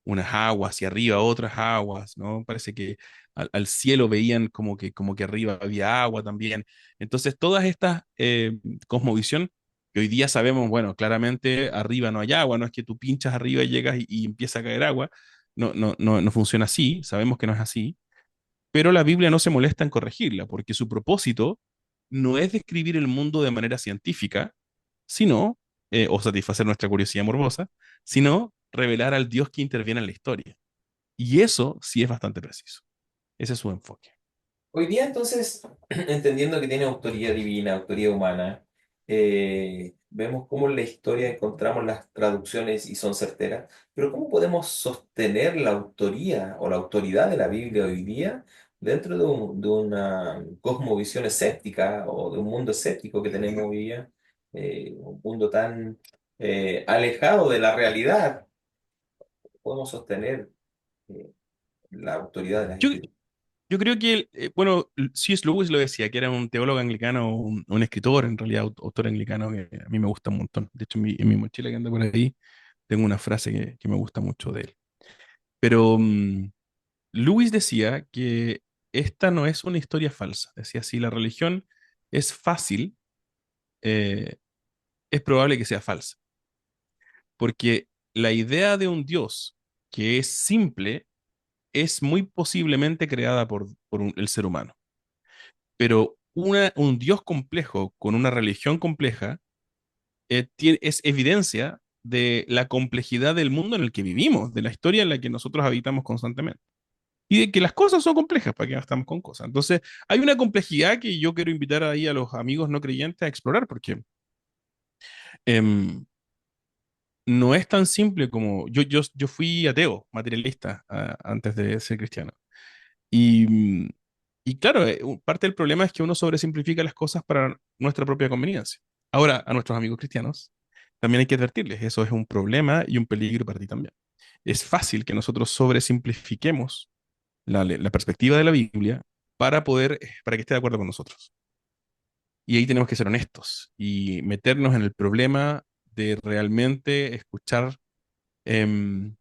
unas aguas y arriba otras aguas, ¿no? Parece que al cielo veían como que arriba había agua también. Entonces, todas estas cosmovisión que hoy día sabemos, bueno, claramente arriba no hay agua, no es que tú pinchas arriba y llegas y empieza a caer agua. No funciona así, sabemos que no es así, pero la Biblia no se molesta en corregirla, porque su propósito no es describir el mundo de manera científica, sino, o satisfacer nuestra curiosidad morbosa, sino revelar al Dios que interviene en la historia. Y eso sí es bastante preciso. Ese es su enfoque. Hoy día entonces, entendiendo que tiene autoría divina, autoría humana, vemos cómo en la historia encontramos las traducciones y son certeras, pero ¿cómo podemos sostener la autoría o la autoridad de la Biblia hoy día dentro de una cosmovisión escéptica o de un mundo escéptico que tenemos hoy día? Un mundo tan alejado de la realidad. ¿Podemos sostener la autoridad de las Yo, escrituras? yo creo que, bueno, C.S. Lewis lo decía, que era un teólogo anglicano, un escritor, en realidad, autor anglicano, que a mí me gusta un montón. De hecho, en mi mochila que anda por ahí, tengo una frase que me gusta mucho de él. Pero Lewis decía que esta no es una historia falsa. Decía, si la religión es fácil, eh, es probable que sea falsa. Porque la idea de un Dios que es simple es muy posiblemente creada por el ser humano. Pero un Dios complejo con una religión compleja es evidencia de la complejidad del mundo en el que vivimos, de la historia en la que nosotros habitamos constantemente. Y de que las cosas son complejas, para que no estamos con cosas. Entonces, hay una complejidad que yo quiero invitar ahí a los amigos no creyentes a explorar, porque em, no es tan simple como yo fui ateo, materialista, antes de ser cristiano. Y, y claro, parte del problema es que uno sobresimplifica las cosas para nuestra propia conveniencia. Ahora, a nuestros amigos cristianos, también hay que advertirles, eso es un problema y un peligro para ti también. Es fácil que nosotros sobresimplifiquemos la perspectiva de la Biblia para que esté de acuerdo con nosotros. Y ahí tenemos que ser honestos y meternos en el problema de realmente escuchar em,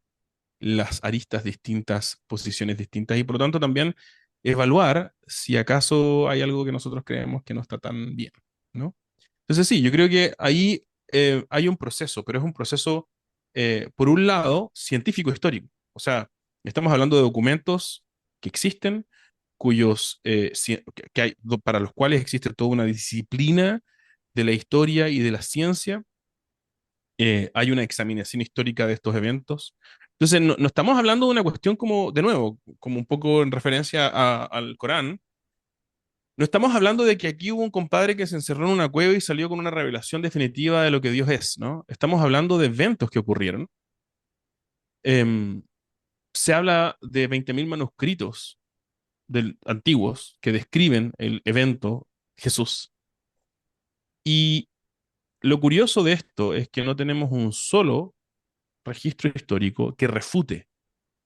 las aristas distintas, posiciones distintas y por lo tanto también evaluar si acaso hay algo que nosotros creemos que no está tan bien, ¿no? Entonces sí, yo creo que ahí hay un proceso, pero es un proceso, por un lado, científico-histórico. O sea, estamos hablando de documentos que existen, para los cuales existe toda una disciplina de la historia y de la ciencia. Hay una examinación histórica de estos eventos. Entonces, no estamos hablando de una cuestión como, de nuevo, como un poco en referencia al Corán. No estamos hablando de que aquí hubo un compadre que se encerró en una cueva y salió con una revelación definitiva de lo que Dios es, ¿no? Estamos hablando de eventos que ocurrieron. Em, Se habla de 20.000 manuscritos antiguos que describen el evento Jesús. Y lo curioso de esto es que no tenemos un solo registro histórico que refute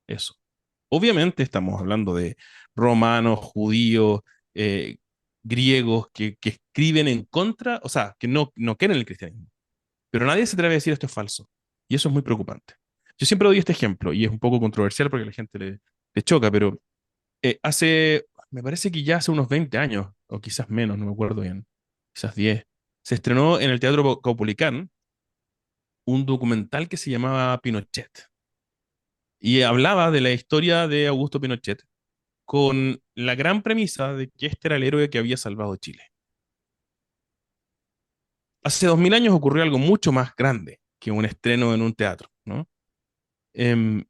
eso. Obviamente estamos hablando de romanos, judíos, eh, griegos que escriben en contra, o sea, que no quieren el cristianismo. Pero nadie se atreve a decir esto es falso. Y eso es muy preocupante. Yo siempre doy este ejemplo, y es un poco controversial porque a la gente le choca, pero me parece que ya hace unos 20 años, o quizás menos, no me acuerdo bien, quizás 10, se estrenó en el Teatro Caupolicán un documental que se llamaba Pinochet. Y hablaba de la historia de Augusto Pinochet con la gran premisa de que este era el héroe que había salvado Chile. Hace 2000 años ocurrió algo mucho más grande que un estreno en un teatro, ¿no? Em,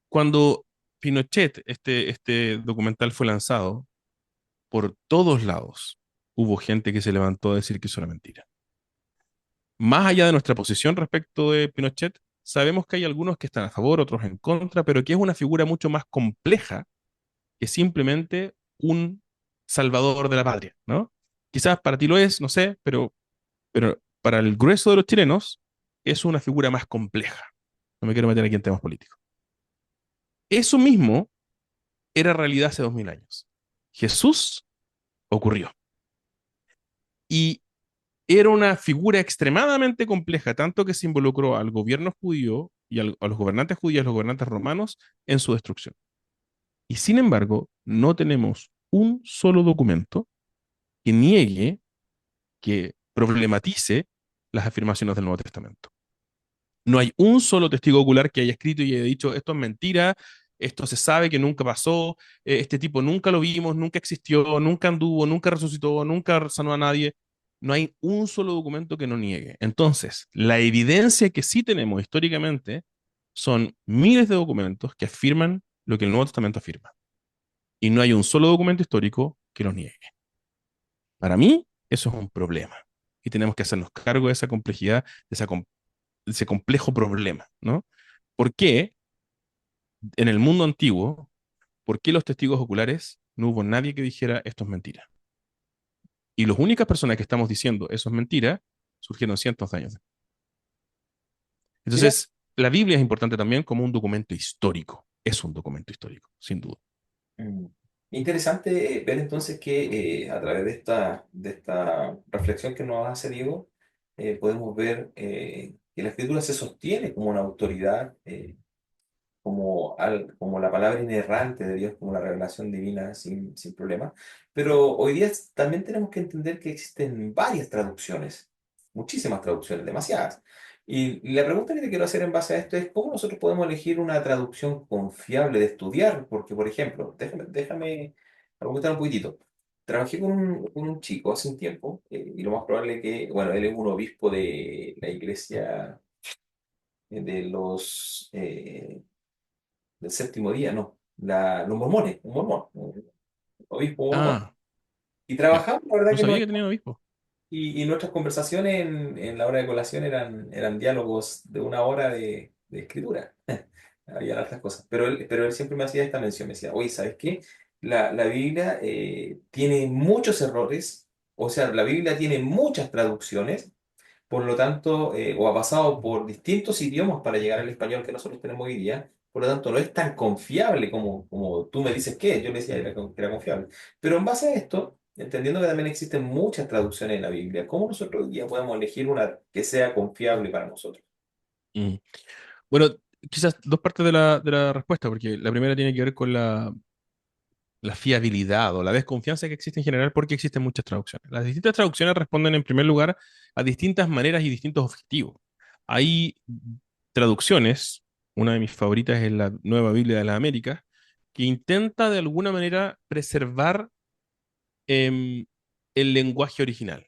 Cuando Pinochet, este documental fue lanzado, por todos lados hubo gente que se levantó a decir que eso era mentira. Más allá de nuestra posición respecto de Pinochet, sabemos que hay algunos que están a favor, otros en contra, pero que es una figura mucho más compleja que simplemente un salvador de la patria, ¿no? Quizás para ti lo es, no sé, pero para el grueso de los chilenos es una figura más compleja. No me quiero meter aquí en temas políticos. Eso mismo era realidad hace 2000 años. Jesús ocurrió. Y era una figura extremadamente compleja, tanto que se involucró al gobierno judío y a los gobernantes judíos, a los gobernantes romanos en su destrucción. Y sin embargo, no tenemos un solo documento que niegue, que problematice las afirmaciones del Nuevo Testamento. No hay un solo testigo ocular que haya escrito y haya dicho esto es mentira, esto se sabe que nunca pasó, este tipo nunca lo vimos, nunca existió, nunca anduvo, nunca resucitó, nunca sanó a nadie. No hay un solo documento que no niegue. Entonces, la evidencia que sí tenemos históricamente son miles de documentos que afirman lo que el Nuevo Testamento afirma. Y no hay un solo documento histórico que lo niegue. Para mí, eso es un problema. Y tenemos que hacernos cargo de esa complejidad, de ese complejo problema, ¿no? ¿Por qué en el mundo antiguo, por qué los testigos oculares no hubo nadie que dijera esto es mentira? Y las únicas personas que estamos diciendo eso es mentira surgieron cientos de años. Mira, Entonces, la Biblia es importante también como un documento histórico. Es un documento histórico, sin duda. mm, interesante ver entonces que a través de esta reflexión que nos hace Diego, podemos ver que la escritura se sostiene como una autoridad, como la palabra inerrante de Dios, como la revelación divina sin problema. Pero hoy día también tenemos que entender que existen varias traducciones, muchísimas traducciones, demasiadas. Y la pregunta que te quiero hacer en base a esto es, ¿cómo nosotros podemos elegir una traducción confiable de estudiar? Porque, por ejemplo, déjame argumentar un poquitito. Trabajé con un chico hace un tiempo, y lo más probable que, bueno, él es un obispo de la iglesia de del séptimo día, no, los mormones, un mormón, un obispo mormón. Ah, Y ya. trabajamos, la verdad No que no, sabía que tenía obispo. y nuestras conversaciones en la hora de colación eran diálogos de una hora de escritura. Había otras cosas, pero él siempre me hacía esta mención, me decía, oye, ¿sabes qué? La Biblia tiene muchos errores, o sea, la Biblia tiene muchas traducciones. Por lo tanto, o ha pasado por distintos idiomas para llegar al español que nosotros tenemos hoy día, por lo tanto, no es tan confiable como tú me dices que es. Yo le decía que era confiable. Pero en base a esto, entendiendo que también existen muchas traducciones en la Biblia, ¿cómo nosotros hoy día podemos elegir una que sea confiable para nosotros? Mm. Bueno, quizás dos partes de la respuesta, porque la primera tiene que ver con la fiabilidad o la desconfianza que existe en general porque existen muchas traducciones. Las distintas traducciones responden en primer lugar a distintas maneras y distintos objetivos. Hay traducciones, una de mis favoritas es la Nueva Biblia de las Américas, que intenta de alguna manera preservar em, el lenguaje original,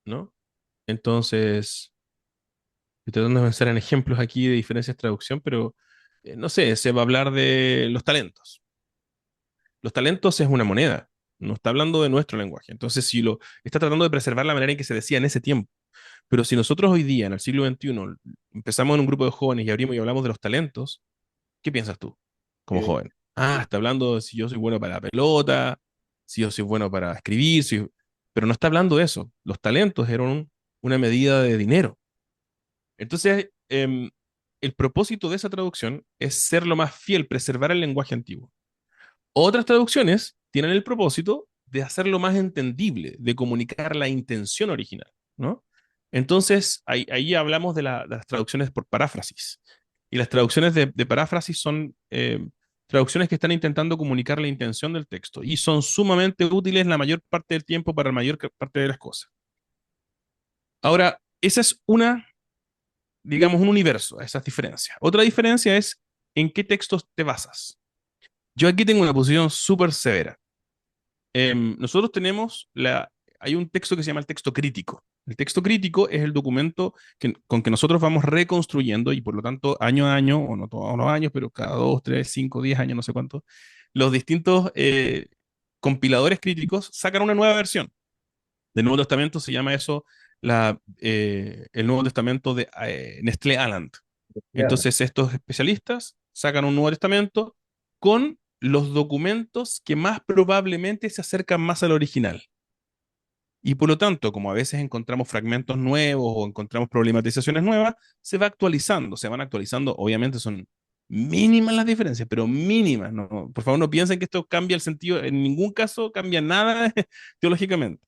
¿no? Entonces, estoy tratando de pensar en ejemplos aquí de diferencias de traducción, pero no sé, se va a hablar de los talentos. Los talentos es una moneda, no está hablando de nuestro lenguaje. Entonces, si lo está tratando de preservar la manera en que se decía en ese tiempo. Pero si nosotros hoy día, en el siglo XXI, empezamos en un grupo de jóvenes y abrimos y hablamos de los talentos, ¿qué piensas tú como Eh, joven? Ah, está hablando de si yo soy bueno para la pelota, si yo soy bueno para escribir, pero no está hablando de eso. Los talentos eran una medida de dinero. Entonces, el propósito de esa traducción es ser lo más fiel, preservar el lenguaje antiguo. Otras traducciones tienen el propósito de hacerlo más entendible, de comunicar la intención original, ¿no? Entonces, ahí hablamos de las traducciones por paráfrasis. Y las traducciones de paráfrasis son traducciones que están intentando comunicar la intención del texto y son sumamente útiles la mayor parte del tiempo para la mayor parte de las cosas. Ahora, esa es una, digamos, un universo, esas diferencias. Otra diferencia es en qué textos te basas. Yo aquí tengo una posición súper severa. Nosotros hay un texto que se llama el texto crítico. El texto crítico es el documento con que nosotros vamos reconstruyendo y por lo tanto año a año, o no todos los años, pero cada 2, 3, 5, 10 años, no sé cuánto, los distintos compiladores críticos sacan una nueva versión. Del Nuevo Testamento se llama eso el Nuevo Testamento de Nestlé Aland. ya. Entonces estos especialistas sacan un Nuevo Testamento con los documentos que más probablemente se acercan más al original. Y por lo tanto, como a veces encontramos fragmentos nuevos o encontramos problematizaciones nuevas, se va actualizando, se van actualizando. Obviamente son mínimas las diferencias, pero mínimas. No, por favor, no piensen que esto cambia el sentido, en ningún caso cambia nada teológicamente.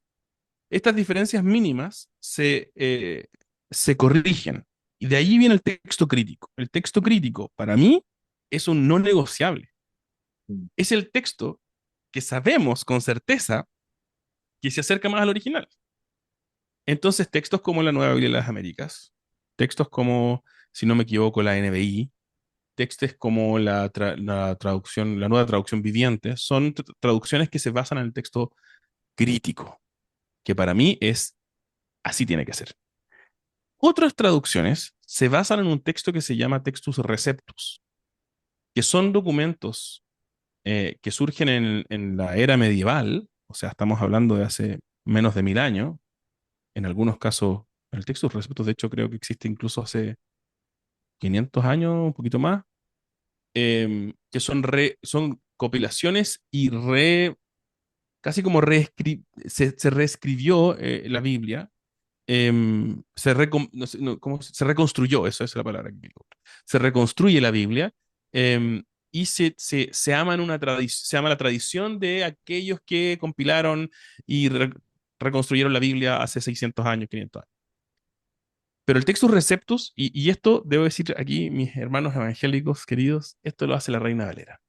estas diferencias mínimas se corrigen. Y de ahí viene el texto crítico. El texto crítico, para mí, es un no negociable. Es el texto que sabemos con certeza que se acerca más al original. Entonces, textos como la Nueva Biblia de las Américas, textos como, si no me equivoco, la NBI, textos como la traducción, la nueva traducción viviente, son traducciones que se basan en el texto crítico, que para mí es así tiene que ser. Otras traducciones se basan en un texto que se llama Textus Receptus, que son documentos que surgen en la era medieval, o sea, estamos hablando de hace menos de 1000 años, en algunos casos, el Textus Receptus, de hecho, creo que existe incluso hace 500 años, un poquito más, que son compilaciones y casi como se reescribió la Biblia, no sé, no, se reconstruyó, eso es la palabra que digo. Se reconstruye la Biblia, y se ama se ama la tradición de aquellos que compilaron y reconstruyeron la Biblia hace 600 años, 500 años. Pero el Textus Receptus, y esto debo decir aquí, mis hermanos evangélicos queridos, esto lo hace la Reina Valera.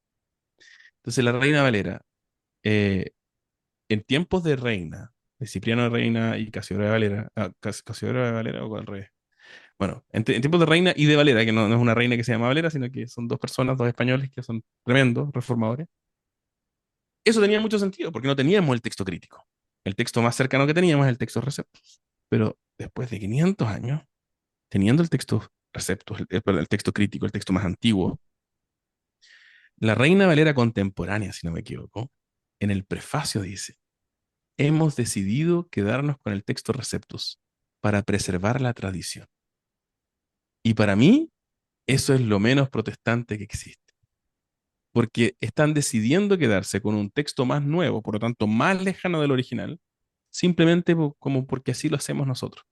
Entonces, la Reina Valera, eh, en tiempos de Reina, de Cipriano de Reina y Casiodoro de Valera, Casiodoro de Valera o al revés. Bueno, en tiempos de Reina y de Valera, que no es una reina que se llama Valera, sino que son dos personas, dos españoles que son tremendos reformadores. Eso tenía mucho sentido, porque no teníamos el texto crítico. El texto más cercano que teníamos es el texto Receptus. Pero después de 500 años, teniendo el texto Receptus, perdón, el texto crítico, el texto más antiguo, la Reina Valera contemporánea, si no me equivoco, en el prefacio dice: hemos decidido quedarnos con el texto Receptus para preservar la tradición. Y para mí, eso es lo menos protestante que existe, porque están decidiendo quedarse con un texto más nuevo, por lo tanto más lejano del original, simplemente como porque así lo hacemos nosotros.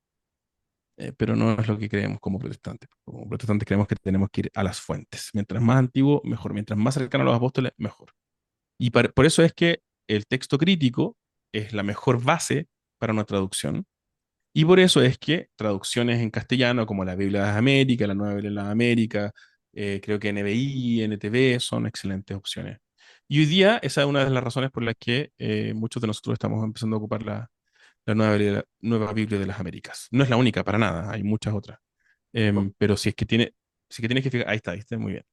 Pero no es lo que creemos como protestantes. Como protestantes creemos que tenemos que ir a las fuentes. Mientras más antiguo, mejor. Mientras más cercano a los apóstoles, mejor. Y por eso es que el texto crítico es la mejor base para una traducción. Y por eso es que traducciones en castellano, como la Biblia de las Américas, la Nueva Biblia de las Américas, creo que NBI, NTV, son excelentes opciones. Y hoy día esa es una de las razones por las que muchos de nosotros estamos empezando a ocupar la Nueva Biblia de las Américas. No es la única para nada, hay muchas otras. Pero si es que tienes que fijar, ahí está muy bien.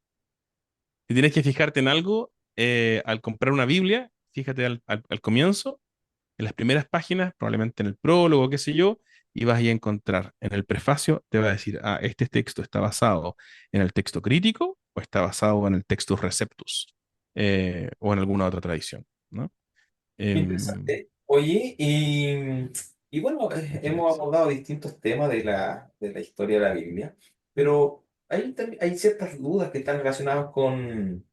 Si tienes que fijarte en algo, al comprar una Biblia, fíjate al comienzo, en las primeras páginas, probablemente en el prólogo, qué sé yo, y vas a encontrar en el prefacio, te va a decir, ah, este texto está basado en el texto crítico o está basado en el Textus Receptus, o en alguna otra tradición, ¿no? Em, Interesante. Oye, y bueno, hemos abordado distintos temas de la historia de la Biblia, pero hay ciertas dudas que están relacionadas con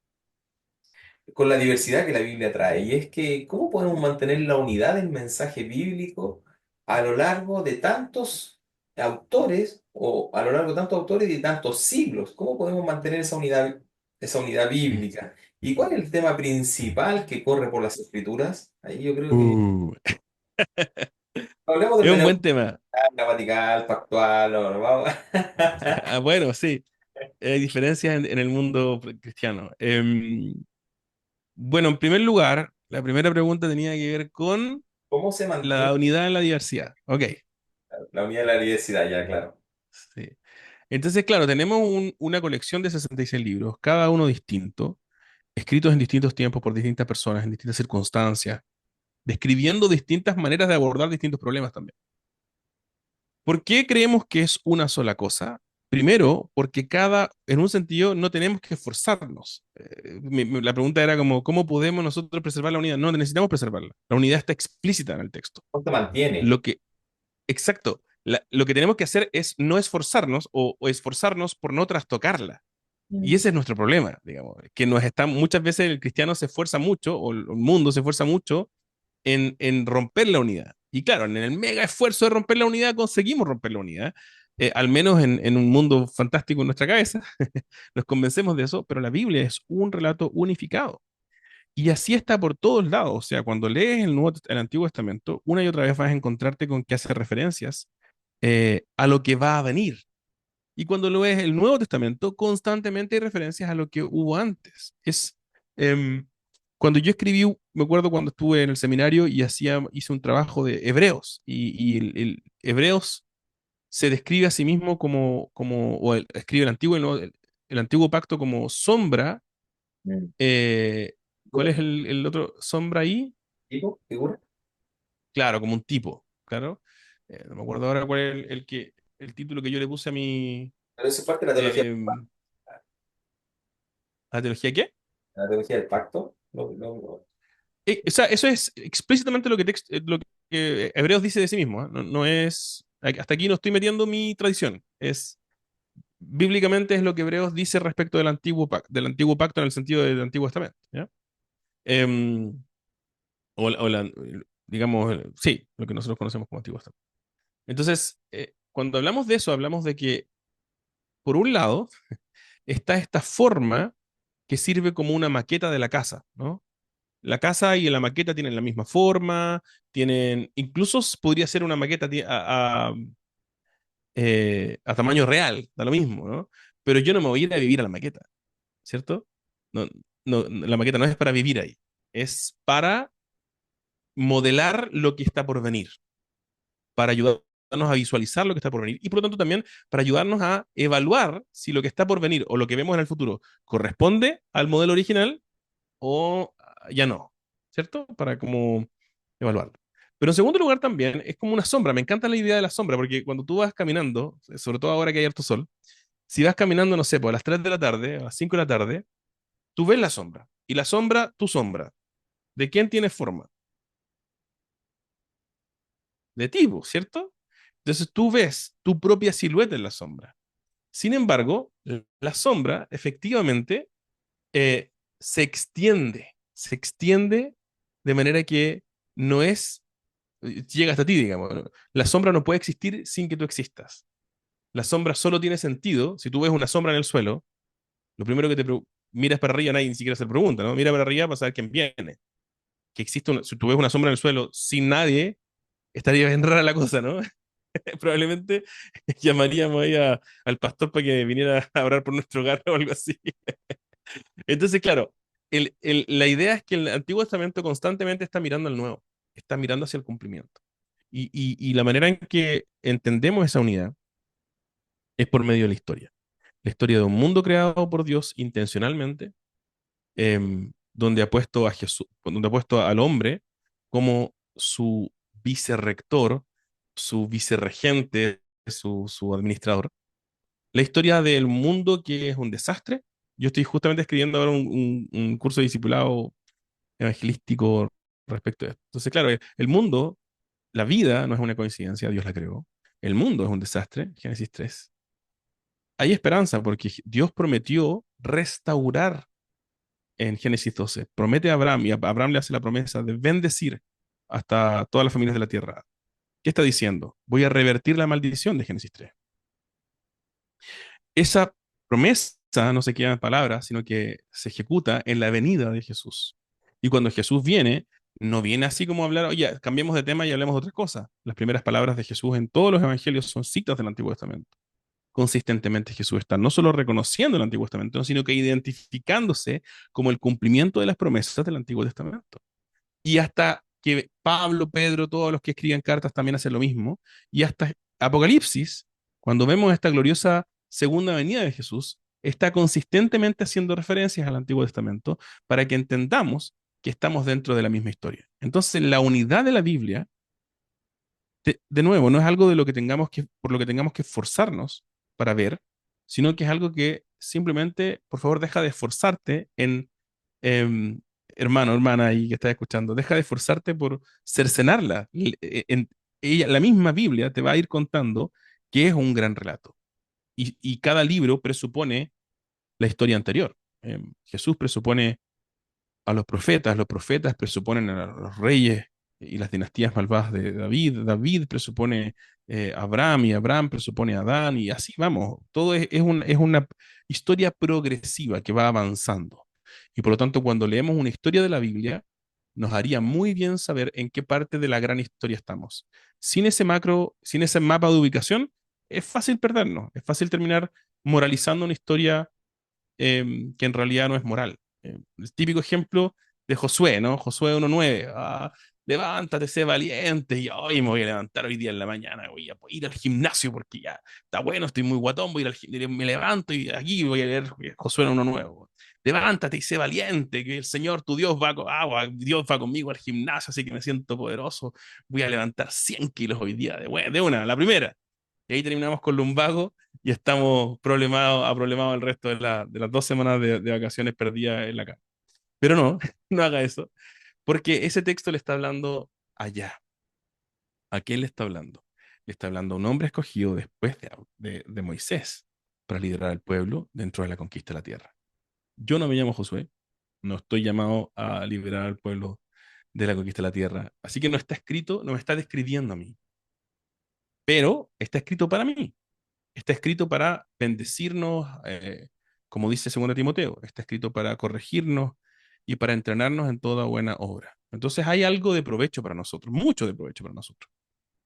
la diversidad que la Biblia trae, y es que ¿cómo podemos mantener la unidad del mensaje bíblico a lo largo de tantos autores, o a lo largo de tantos autores y de tantos siglos? ¿Cómo podemos mantener esa unidad bíblica? ¿Y cuál es el tema principal que corre por las escrituras? Ahí yo creo que uh, hablemos del es un meneo buen tema. gramatical, factual, vamos. Ah, bueno, sí, hay diferencias en el mundo cristiano. Bueno, en primer lugar, la primera pregunta tenía que ver con ¿Cómo se la mantiene unidad en la diversidad. Ok, la unidad de la diversidad? Ya, claro. sí. Entonces, claro, tenemos una colección de 66 libros, cada uno distinto, escritos en distintos tiempos por distintas personas, en distintas circunstancias, describiendo distintas maneras de abordar distintos problemas también. ¿Por qué creemos que es una sola cosa? Primero, porque en un sentido, no tenemos que esforzarnos. La pregunta era como, ¿cómo podemos nosotros preservar la unidad? No necesitamos preservarla. La unidad está explícita en el texto. ¿Cómo se mantiene? Lo que, exacto, lo que tenemos que hacer es no esforzarnos o esforzarnos por no trastocarla. Y Mm. ese es nuestro problema, digamos, que muchas veces el cristiano se esfuerza mucho, o el mundo se esfuerza mucho en romper la unidad. Y claro, en el mega esfuerzo de romper la unidad conseguimos romper la unidad, al menos en un mundo fantástico en nuestra cabeza, nos convencemos de eso, pero la Biblia es un relato unificado. Y así está por todos lados. O sea, cuando lees el Antiguo Testamento, una y otra vez vas a encontrarte con que hace referencias a lo que va a venir. Y cuando lees el Nuevo Testamento, constantemente hay referencias a lo que hubo antes. Em, cuando yo escribí, me acuerdo cuando estuve en el seminario y hice un trabajo de Hebreos, y el Hebreos se describe a sí mismo escribe el Antiguo, el Antiguo Pacto como sombra. Mm. eh, ¿Cuál ¿Figura? es el otro sombra ahí? ¿Tipo? ¿Figura? Claro, como un tipo, claro. No me acuerdo ahora cuál es el título que yo le puse a Pero eso es parte de em, ¿a la teología qué? la teología del pacto. O sea, eso es explícitamente lo que Hebreos dice de sí mismo, ¿eh? No, no es, hasta aquí no estoy metiendo mi tradición. Bíblicamente es lo que Hebreos dice respecto del antiguo pacto en el sentido del Antiguo Testamento, ¿ya? Em, digamos, sí, lo que nosotros conocemos como Antiguo Testamento. Entonces, cuando hablamos de eso, hablamos de que, por un lado, está esta forma que sirve como una maqueta de la casa, ¿no? La casa y la maqueta tienen la misma forma, incluso podría ser una maqueta a tamaño real, da lo mismo, ¿no? Pero yo no me voy a ir a vivir a la maqueta, ¿cierto? No, la maqueta no es para vivir ahí, es para modelar lo que está por venir, para ayudarnos a visualizar lo que está por venir y por lo tanto también para ayudarnos a evaluar si lo que está por venir o lo que vemos en el futuro corresponde al modelo original o ya no, ¿cierto? Para como evaluarlo. Pero en segundo lugar también es como una sombra. Me encanta la idea de la sombra porque cuando tú vas caminando, sobre todo ahora que hay harto sol, si vas caminando, no sé, pues a las 3 de la tarde, a las 5 de la tarde, tú ves la sombra. Y la sombra, tu sombra. ¿De quién tiene forma? De ti, pues, ¿cierto? Entonces tú ves tu propia silueta en la sombra. Sin embargo, la sombra efectivamente se extiende de manera que no es llega hasta ti, digamos, ¿no? La sombra no puede existir sin que tú existas. La sombra solo tiene sentido si tú ves una sombra en el suelo. Lo primero que miras para arriba, nadie ni siquiera se pregunta, ¿no? Mira para arriba para saber quién viene. Si tú ves una sombra en el suelo sin nadie, estaría bien rara la cosa, ¿no? Probablemente llamaríamos ahí al pastor para que viniera a orar por nuestro hogar o algo así. Entonces, claro, la idea es que el Antiguo Testamento constantemente está mirando al Nuevo, está mirando hacia el cumplimiento. Y la manera en que entendemos esa unidad es por medio de la historia. La historia de un mundo creado por Dios intencionalmente, donde ha puesto a Jesús, donde ha puesto al hombre como su vicerrector, su vicerregente, su administrador. La historia del mundo que es un desastre. Yo estoy justamente escribiendo ahora un curso de discipulado evangelístico respecto a esto. Entonces, claro, el mundo, la vida no es una coincidencia, Dios la creó. El mundo es un desastre, Génesis 3. Hay esperanza porque Dios prometió restaurar en Génesis 12. Promete a Abraham y a Abraham le hace la promesa de bendecir hasta todas las familias de la tierra. ¿Qué está diciendo? Voy a revertir la maldición de Génesis 3. Esa promesa no se queda en palabras, sino que se ejecuta en la venida de Jesús. Y cuando Jesús viene, no viene así como hablar, oye, cambiemos de tema y hablemos de otra cosa. Las primeras palabras de Jesús en todos los evangelios son citas del Antiguo Testamento. Consistentemente Jesús está no solo reconociendo el Antiguo Testamento, sino que identificándose como el cumplimiento de las promesas del Antiguo Testamento. Y hasta que Pablo, Pedro, todos los que escriben cartas también hacen lo mismo. Y hasta Apocalipsis, cuando vemos esta gloriosa segunda venida de Jesús, está consistentemente haciendo referencias al Antiguo Testamento para que entendamos que estamos dentro de la misma historia. Entonces, la unidad de la Biblia, de nuevo, no es algo por lo que tengamos que esforzarnos para ver, sino que es algo que simplemente, por favor, deja de esforzarte em, hermano, hermana, y que estás escuchando, deja de esforzarte por cercenarla. La misma Biblia te va a ir contando que es un gran relato. Y cada libro presupone la historia anterior. Jesús presupone a los profetas presuponen a los reyes y las dinastías malvadas de David, David presupone a Abraham y Abraham presupone a Adán y así vamos. Todo es una historia progresiva que va avanzando. Y por lo tanto, cuando leemos una historia de la Biblia, nos haría muy bien saber en qué parte de la gran historia estamos. Sin ese macro, sin ese mapa de ubicación, es fácil perdernos, es fácil terminar moralizando una historia que en realidad no es moral. El típico ejemplo de Josué, ¿no? Josué 1:9. Levántate, sé valiente. Y hoy me voy a levantar hoy día en la mañana. Voy a ir al gimnasio porque ya está bueno, estoy muy guatón. Voy a ir al me levanto y aquí voy a leer Josué 1:9. Levántate y sé valiente, que el Señor, tu Dios Dios va conmigo al gimnasio, así que me siento poderoso. Voy a levantar 100 kilos hoy día, de una, la primera. Y ahí terminamos con lumbago y estamos problemados el resto de las 2 semanas de vacaciones perdidas en la casa. Pero no, no haga eso, porque ese texto le está hablando allá. ¿A quién le está hablando? Le está hablando a un hombre escogido después de Moisés para liderar al pueblo dentro de la conquista de la tierra. Yo no me llamo Josué, no estoy llamado a liberar al pueblo de la conquista de la tierra, así que no está escrito, no me está describiendo a mí, pero está escrito para mí. Está escrito para bendecirnos, como dice 2 Timoteo, está escrito para corregirnos y para entrenarnos en toda buena obra. Entonces hay algo de provecho para nosotros, mucho de provecho para nosotros,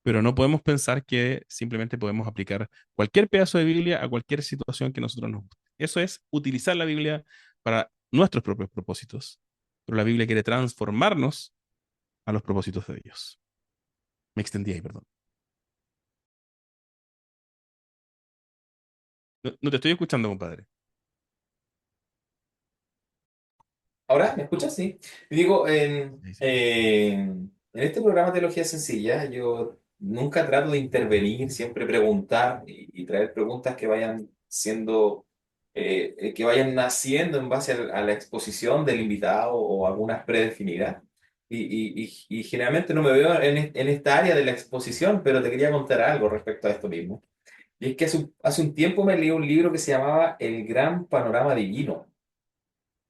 pero no podemos pensar que simplemente podemos aplicar cualquier pedazo de Biblia a cualquier situación que nosotros nos guste. Eso es utilizar la Biblia para nuestros propios propósitos, pero la Biblia quiere transformarnos a los propósitos de Dios. Me extendí ahí, perdón. No, no te estoy escuchando, compadre. ¿Ahora me escuchas? Sí. Digo, Ahí sí. en este programa de Teología Sencilla, yo nunca trato de intervenir, siempre preguntar y traer preguntas que vayan siendo, que vayan naciendo en base a la exposición del invitado o algunas predefinidas. Y generalmente no me veo en esta área de la exposición, pero te quería contar algo respecto a esto mismo. Y es que hace un tiempo me leí un libro que se llamaba El Gran Panorama Divino.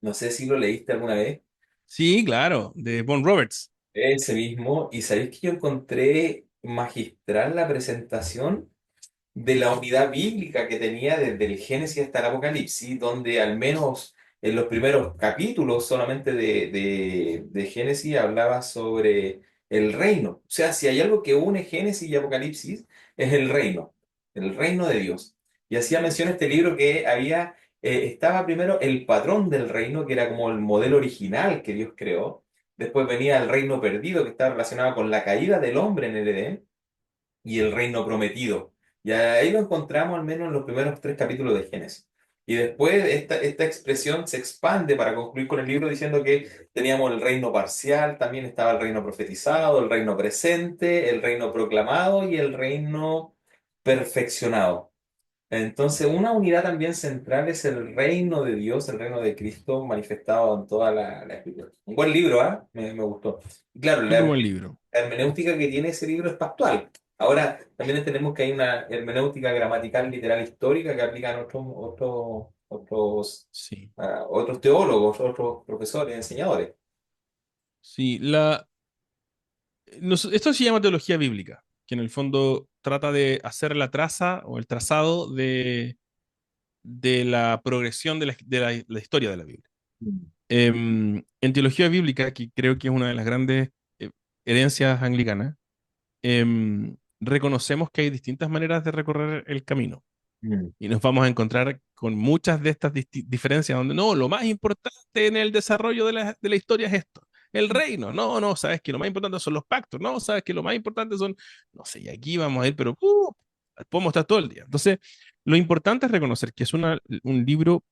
No sé si lo leíste alguna vez. Sí, claro, de Von Roberts. Ese mismo, y sabéis que yo encontré magistral la presentación de la unidad bíblica que tenía desde el Génesis hasta el Apocalipsis, donde al menos en los primeros capítulos solamente de Génesis hablaba sobre el reino. O sea, si hay algo que une Génesis y Apocalipsis, es el reino de Dios. Y hacía mención a este libro que estaba primero el patrón del reino, que era como el modelo original que Dios creó. Después venía el reino perdido, que estaba relacionado con la caída del hombre en el Edén y el reino prometido. Y ahí lo encontramos al menos en los primeros 3 capítulos de Génesis. Y después esta expresión se expande para concluir con el libro diciendo que teníamos el reino parcial, también estaba el reino profetizado, el reino presente, el reino proclamado y el reino perfeccionado. Entonces, una unidad también central es el reino de Dios, el reino de Cristo manifestado en toda la escritura. Un buen libro, ¿ah? Me gustó. Y claro, Súper buen libro. la hermenéutica que tiene ese libro es pactual. Ahora, también entendemos que hay una hermenéutica gramatical, literal, histórica que aplican Sí. otros teólogos, otros profesores, enseñadores. Sí, esto se llama teología bíblica, que en el fondo trata de hacer la traza o el trazado de la progresión la historia de la Biblia. Mm. En teología bíblica, que creo que es una de las grandes herencias anglicanas, reconocemos que hay distintas maneras de recorrer el camino. Mm. Y nos vamos a encontrar con muchas de estas diferencias donde no, lo más importante en el desarrollo de la historia es esto. El reino, no, no, sabes que lo más importante son los pactos, no, sabes que lo más importante son, no sé, y aquí vamos a ir, pero podemos estar todo el día. Entonces, lo importante es reconocer que es un libro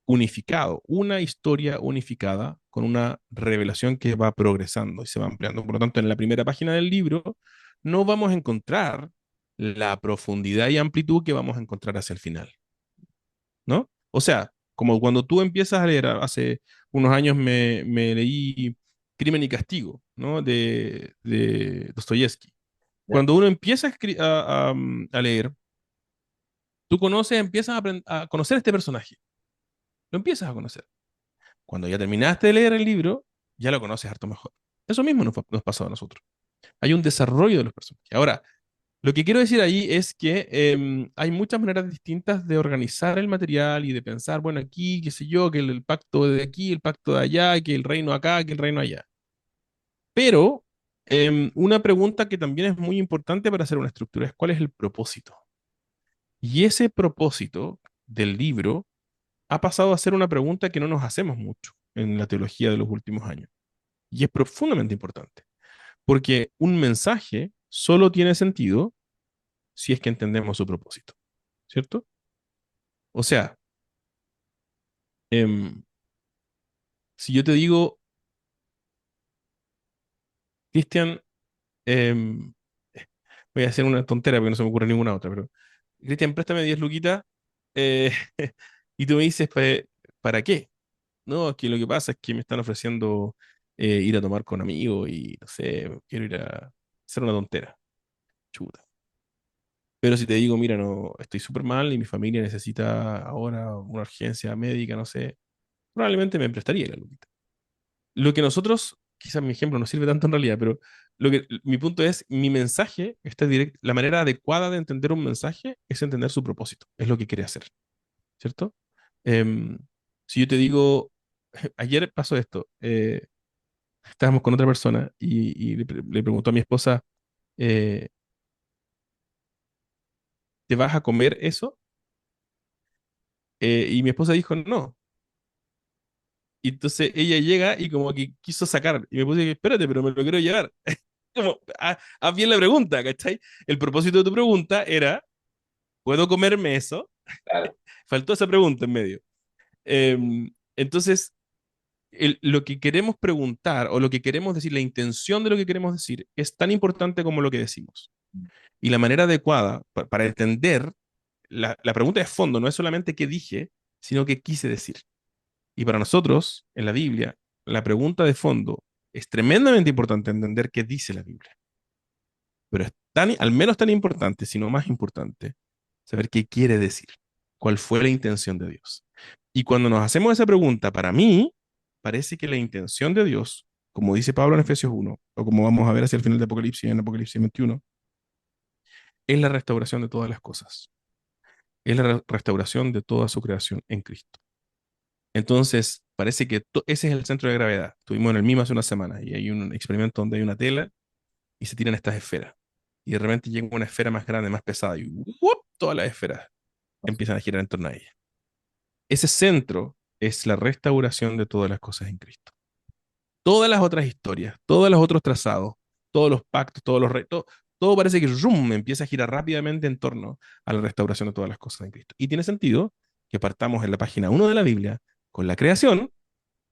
unificado, una historia unificada con una revelación que va progresando y se va ampliando. Por lo tanto, en la primera página del libro no vamos a encontrar la profundidad y amplitud que vamos a encontrar hacia el final, ¿no? O sea, como cuando tú empiezas a leer, hace unos años me leí Crimen y Castigo, ¿no? De Dostoyevsky. ¿Ya? Cuando uno empieza a leer, tú empiezas a conocer a este personaje, lo empiezas a conocer. Cuando ya terminaste de leer el libro, ya lo conoces harto mejor. Eso mismo nos pasó a nosotros. Hay un desarrollo de los personajes. Ahora, Lo que quiero decir ahí es que hay muchas maneras distintas de organizar el material y de pensar, bueno, aquí, qué sé yo, que el pacto de aquí, el pacto de allá, que el reino acá, que el reino allá. Pero una pregunta que también es muy importante para hacer una estructura es cuál es el propósito. Y ese propósito del libro ha pasado a ser una pregunta que no nos hacemos mucho en la teología de los últimos años. Y es profundamente importante, porque un mensaje solo tiene sentido si es que entendemos su propósito, ¿cierto? O sea, em, si yo te digo, Cristian, em, voy a hacer una tontera porque no se me ocurre ninguna otra, pero Cristian, préstame 10 luquitas eh, y tú me dices, ¿para qué? No, es que lo que pasa es que me están ofreciendo ir a tomar con amigos y no sé, quiero ir a hacer una tontera, chuta. Pero si te digo, mira, no, estoy súper mal y mi familia necesita ahora una urgencia médica, no sé, probablemente me prestaría la luquita. Lo que nosotros, quizás mi ejemplo no sirve tanto en realidad, pero mi punto es, mi mensaje, la manera adecuada de entender un mensaje es entender su propósito, es lo que quiere hacer, ¿cierto? Em, si yo te digo, ayer pasó esto, estábamos con otra persona y le preguntó a mi esposa, eh, ¿te vas a comer eso? Y mi esposa dijo, no. Y entonces ella llega y como que quiso sacar, y me puse, espérate, pero me lo quiero llevar. Como, haz bien la pregunta, ¿cachai? El propósito de tu pregunta era, ¿puedo comerme eso? Claro. Faltó esa pregunta en medio. Entonces, lo que queremos preguntar o lo que queremos decir, la intención de lo que queremos decir es tan importante como lo que decimos. Y la manera adecuada para entender, la pregunta de fondo no es solamente qué dije, sino qué quise decir. Y para nosotros, en la Biblia, la pregunta de fondo es tremendamente importante entender qué dice la Biblia. Pero es tan, al menos tan importante, sino más importante, saber qué quiere decir, cuál fue la intención de Dios. Y cuando nos hacemos esa pregunta, para mí, parece que la intención de Dios, como dice Pablo en Efesios 1, o como vamos a ver hacia el final de Apocalipsis, en Apocalipsis 21, es la restauración de todas las cosas. Es la restauración de toda su creación en Cristo. Entonces, parece que ese es el centro de gravedad. Estuvimos en el MIM hace una semana y hay un experimento donde hay una tela y se tiran estas esferas. Y de repente llega una esfera más grande, más pesada y ¡wup! Todas las esferas empiezan a girar en torno a ella. Ese centro es la restauración de todas las cosas en Cristo. Todas las otras historias, todos los otros trazados, todos los pactos, todos los retos, todo parece que ¡rum! Empieza a girar rápidamente en torno a la restauración de todas las cosas en Cristo. Y tiene sentido que partamos en la página 1 de la Biblia con la creación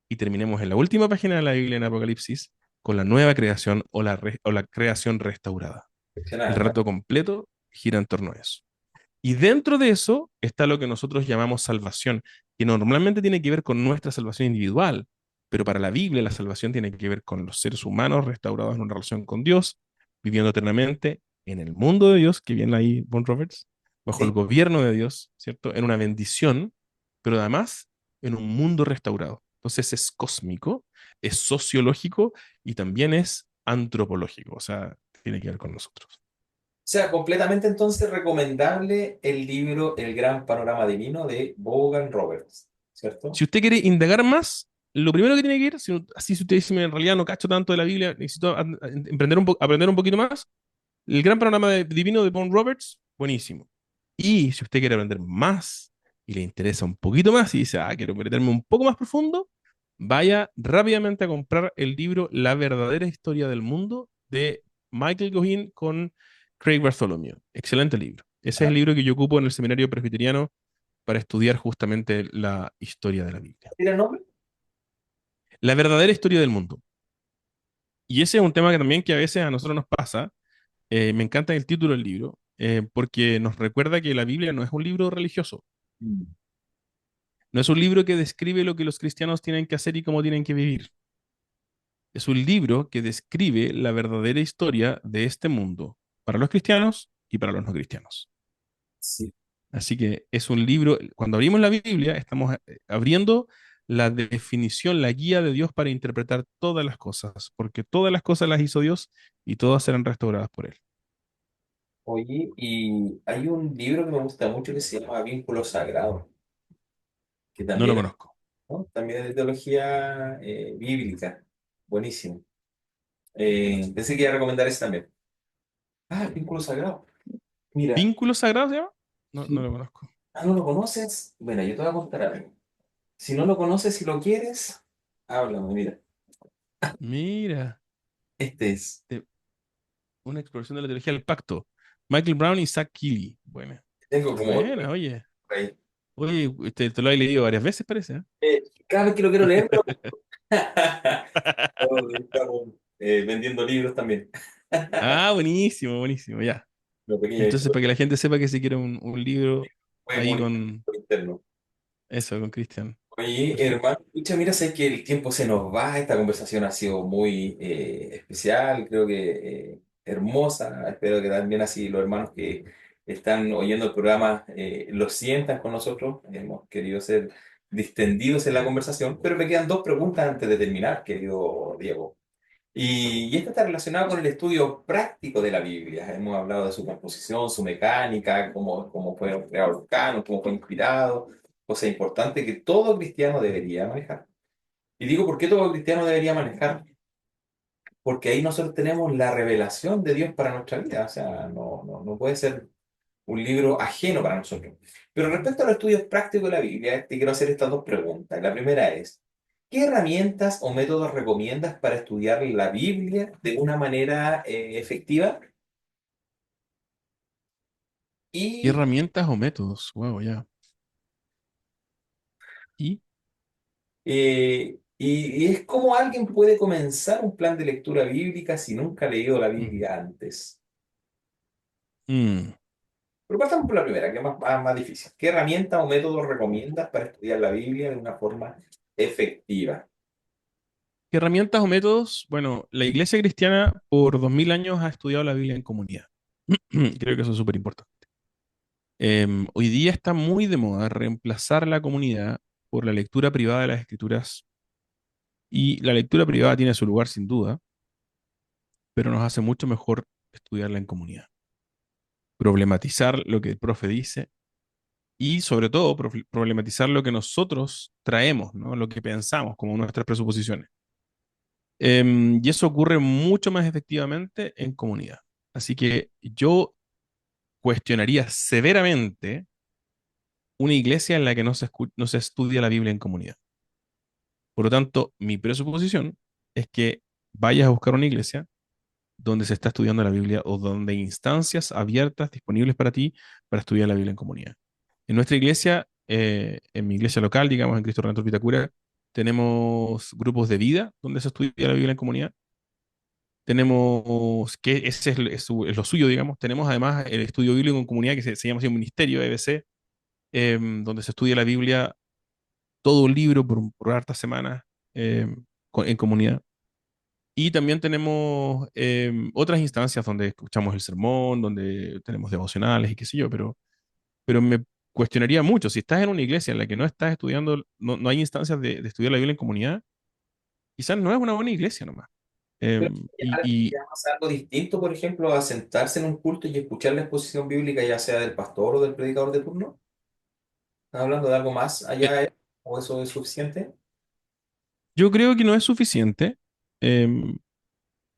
y terminemos en la última página de la Biblia en Apocalipsis con la nueva creación o la creación restaurada. El Impresionante. relato completo gira en torno a eso. Y dentro de eso está lo que nosotros llamamos salvación, que normalmente tiene que ver con nuestra salvación individual, pero para la Biblia la salvación tiene que ver con los seres humanos restaurados en una relación con Dios, viviendo eternamente en el mundo de Dios, que viene ahí Von Roberts, bajo el Sí. gobierno de Dios, ¿cierto? En una bendición, pero además en un mundo restaurado. Entonces es cósmico, es sociológico y también es antropológico, o sea, tiene que ver con nosotros. O sea, completamente entonces recomendable el libro El Gran Panorama Divino de Vaughan Roberts, ¿cierto? Si usted quiere indagar más, lo primero que tiene que ir, si usted dice, "Mira, en realidad no cacho tanto de la Biblia, necesito aprender un poquito más, el gran panorama divino de Paul Roberts, buenísimo. Y si usted quiere aprender más y le interesa un poquito más y dice, quiero meterme un poco más profundo, vaya rápidamente a comprar el libro La verdadera historia del mundo de Michael Gohin con Craig Bartholomew. Excelente libro. Ese es Ah, el libro que yo ocupo en el seminario presbiteriano para estudiar justamente la historia de la Biblia. ¿tiene el nombre? La verdadera historia del mundo. Y ese es un tema que también que a veces a nosotros nos pasa. Me encanta el título del libro, porque nos recuerda que la Biblia no es un libro religioso, Mm. no es un libro que describe lo que los cristianos tienen que hacer y cómo tienen que vivir. Es un libro que describe la verdadera historia de este mundo para los cristianos y para los no cristianos. Sí. Así que es un libro, cuando abrimos la Biblia, estamos abriendo la definición, la guía de Dios para interpretar todas las cosas, porque todas las cosas las hizo Dios y todas serán restauradas por Él. Oye, y hay un libro que me gusta mucho que se llama Vínculos Sagrados, que No lo también, conozco. ¿no? También es de teología bíblica. Buenísimo. Pensé que iba a recomendar ese también. Ah, Vínculos Sagrados. Mira, ¿Vínculos sagrados se llama? No, no sí. lo conozco. Ah, ¿no lo conoces? Bueno, yo te voy a contar algo. Si no lo conoces, si lo quieres, háblame, mira. Mira, Este es. de- una exploración de la teología del pacto. Michael Brown y Zach Keely. Bueno, Tengo como otro buena, oye. por ahí. Oye, te lo he leído varias veces, parece, ¿eh? Cada vez que lo quiero leer, estamos vendiendo libros también. Ah, buenísimo, buenísimo, ya. Una pequeña Entonces, para historia que la gente sepa que si quiere un libro puede ahí comunicar con por interno. eso, con Cristian. Oye, Perfecto. hermano, escucha, mira, sé que el tiempo se nos va, esta conversación ha sido muy especial, creo que hermosa, espero que también así los hermanos que están oyendo el programa lo sientan con nosotros, hemos querido ser distendidos en la conversación, pero me quedan dos preguntas antes de terminar, querido Diego. Y esta está relacionada con el estudio práctico de la Biblia. Hemos hablado de su composición, su mecánica, cómo fue creado los canos, cómo fue inspirado, cosa importante que todo cristiano debería manejar. Y digo, ¿por qué todo cristiano debería manejar? Porque ahí nosotros tenemos la revelación de Dios para nuestra vida. O sea, no puede ser un libro ajeno para nosotros. Pero respecto a los estudios prácticos de la Biblia, te quiero hacer estas dos preguntas. La primera es, ¿qué herramientas o métodos recomiendas para estudiar la Biblia de una manera efectiva? ¿Qué Y, herramientas o métodos? Wow, ya. Y y es cómo alguien puede comenzar un plan de lectura bíblica si nunca ha leído la mm, Biblia antes. mm, Pero partamos por la primera, que es más difícil. ¿Qué herramientas o métodos recomiendas para estudiar la Biblia de una forma efectiva? ¿qué herramientas o métodos? Bueno, la Iglesia cristiana por 2000 años ha estudiado la Biblia en comunidad. Creo que eso es súper importante. Hoy día está muy de moda reemplazar la comunidad por la lectura privada de las escrituras. Y la lectura privada tiene su lugar sin duda, pero nos hace mucho mejor estudiarla en comunidad. Problematizar lo que el profe dice y sobre todo problematizar lo que nosotros traemos, ¿no? Lo que pensamos como nuestras presuposiciones. Y eso ocurre mucho más efectivamente en comunidad. Así que yo cuestionaría severamente una iglesia en la que no se estudia la Biblia en comunidad. Por lo tanto, mi presuposición es que vayas a buscar una iglesia donde se está estudiando la Biblia o donde hay instancias abiertas disponibles para ti para estudiar la Biblia en comunidad. En nuestra iglesia, en mi iglesia local, digamos, en Cristo Redentor Vitacura, tenemos grupos de vida donde se estudia la Biblia en comunidad. Tenemos, que ese es lo suyo, digamos. Tenemos además el estudio bíblico en comunidad que se llama así un ministerio, EBC, donde se estudia la Biblia, todo un libro por hartas semanas en comunidad. Y también tenemos otras instancias donde escuchamos el sermón, donde tenemos devocionales y qué sé yo, pero me cuestionaría mucho, si estás en una iglesia en la que no estás estudiando, no hay instancias de estudiar la Biblia en comunidad, quizás no es una buena iglesia nomás. Pero Em, y, y ya pasa algo distinto, por ejemplo, a sentarse en un culto y escuchar la exposición bíblica, ya sea del pastor o del predicador de turno. ¿Estás hablando de algo más eh, allá o eso es suficiente? yo creo que no es suficiente, em,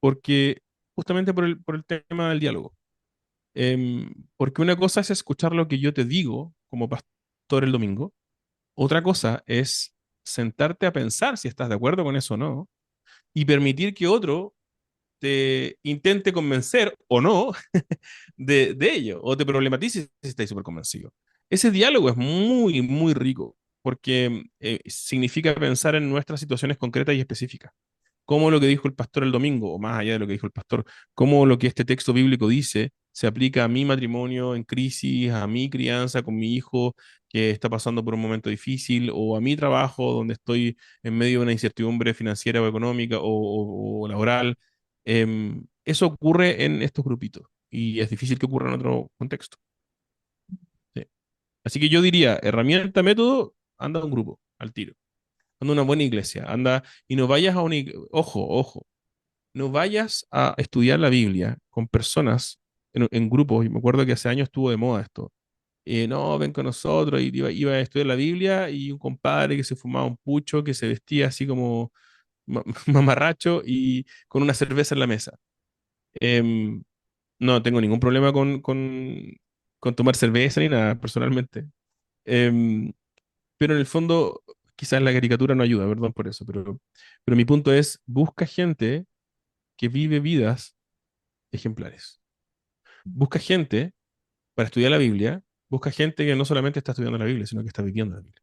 porque justamente por el tema del diálogo. Porque una cosa es escuchar lo que yo te digo como pastor el domingo. Otra cosa es sentarte a pensar si estás de acuerdo con eso o no y permitir que otro te intente convencer o no de ello o te problematice si estás súper convencido. Ese diálogo es muy, muy rico porque significa pensar en nuestras situaciones concretas y específicas cómo lo que dijo el pastor el domingo, o más allá de lo que dijo el pastor, cómo lo que este texto bíblico dice se aplica a mi matrimonio en crisis, a mi crianza con mi hijo que está pasando por un momento difícil, o a mi trabajo donde estoy en medio de una incertidumbre financiera o económica o laboral. Eso ocurre en estos grupitos y es difícil que ocurra en otro contexto. Sí. Así que yo diría, herramienta, método, anda a un grupo, al tiro. Anda a una buena iglesia, anda y no vayas a una ojo, ojo, no vayas a estudiar la Biblia con personas, en grupos, y me acuerdo que hace años estuvo de moda esto. No, ven con nosotros, y iba a estudiar la Biblia, y un compadre que se fumaba un pucho, que se vestía así como mamarracho y con una cerveza en la mesa. Em, no tengo ningún problema con tomar cerveza ni nada, personalmente. Em, pero en el fondo, quizás la caricatura no ayuda, perdón por eso, pero mi punto es, busca gente que vive vidas ejemplares. Busca gente para estudiar la Biblia, busca gente que no solamente está estudiando la Biblia, sino que está viviendo la Biblia.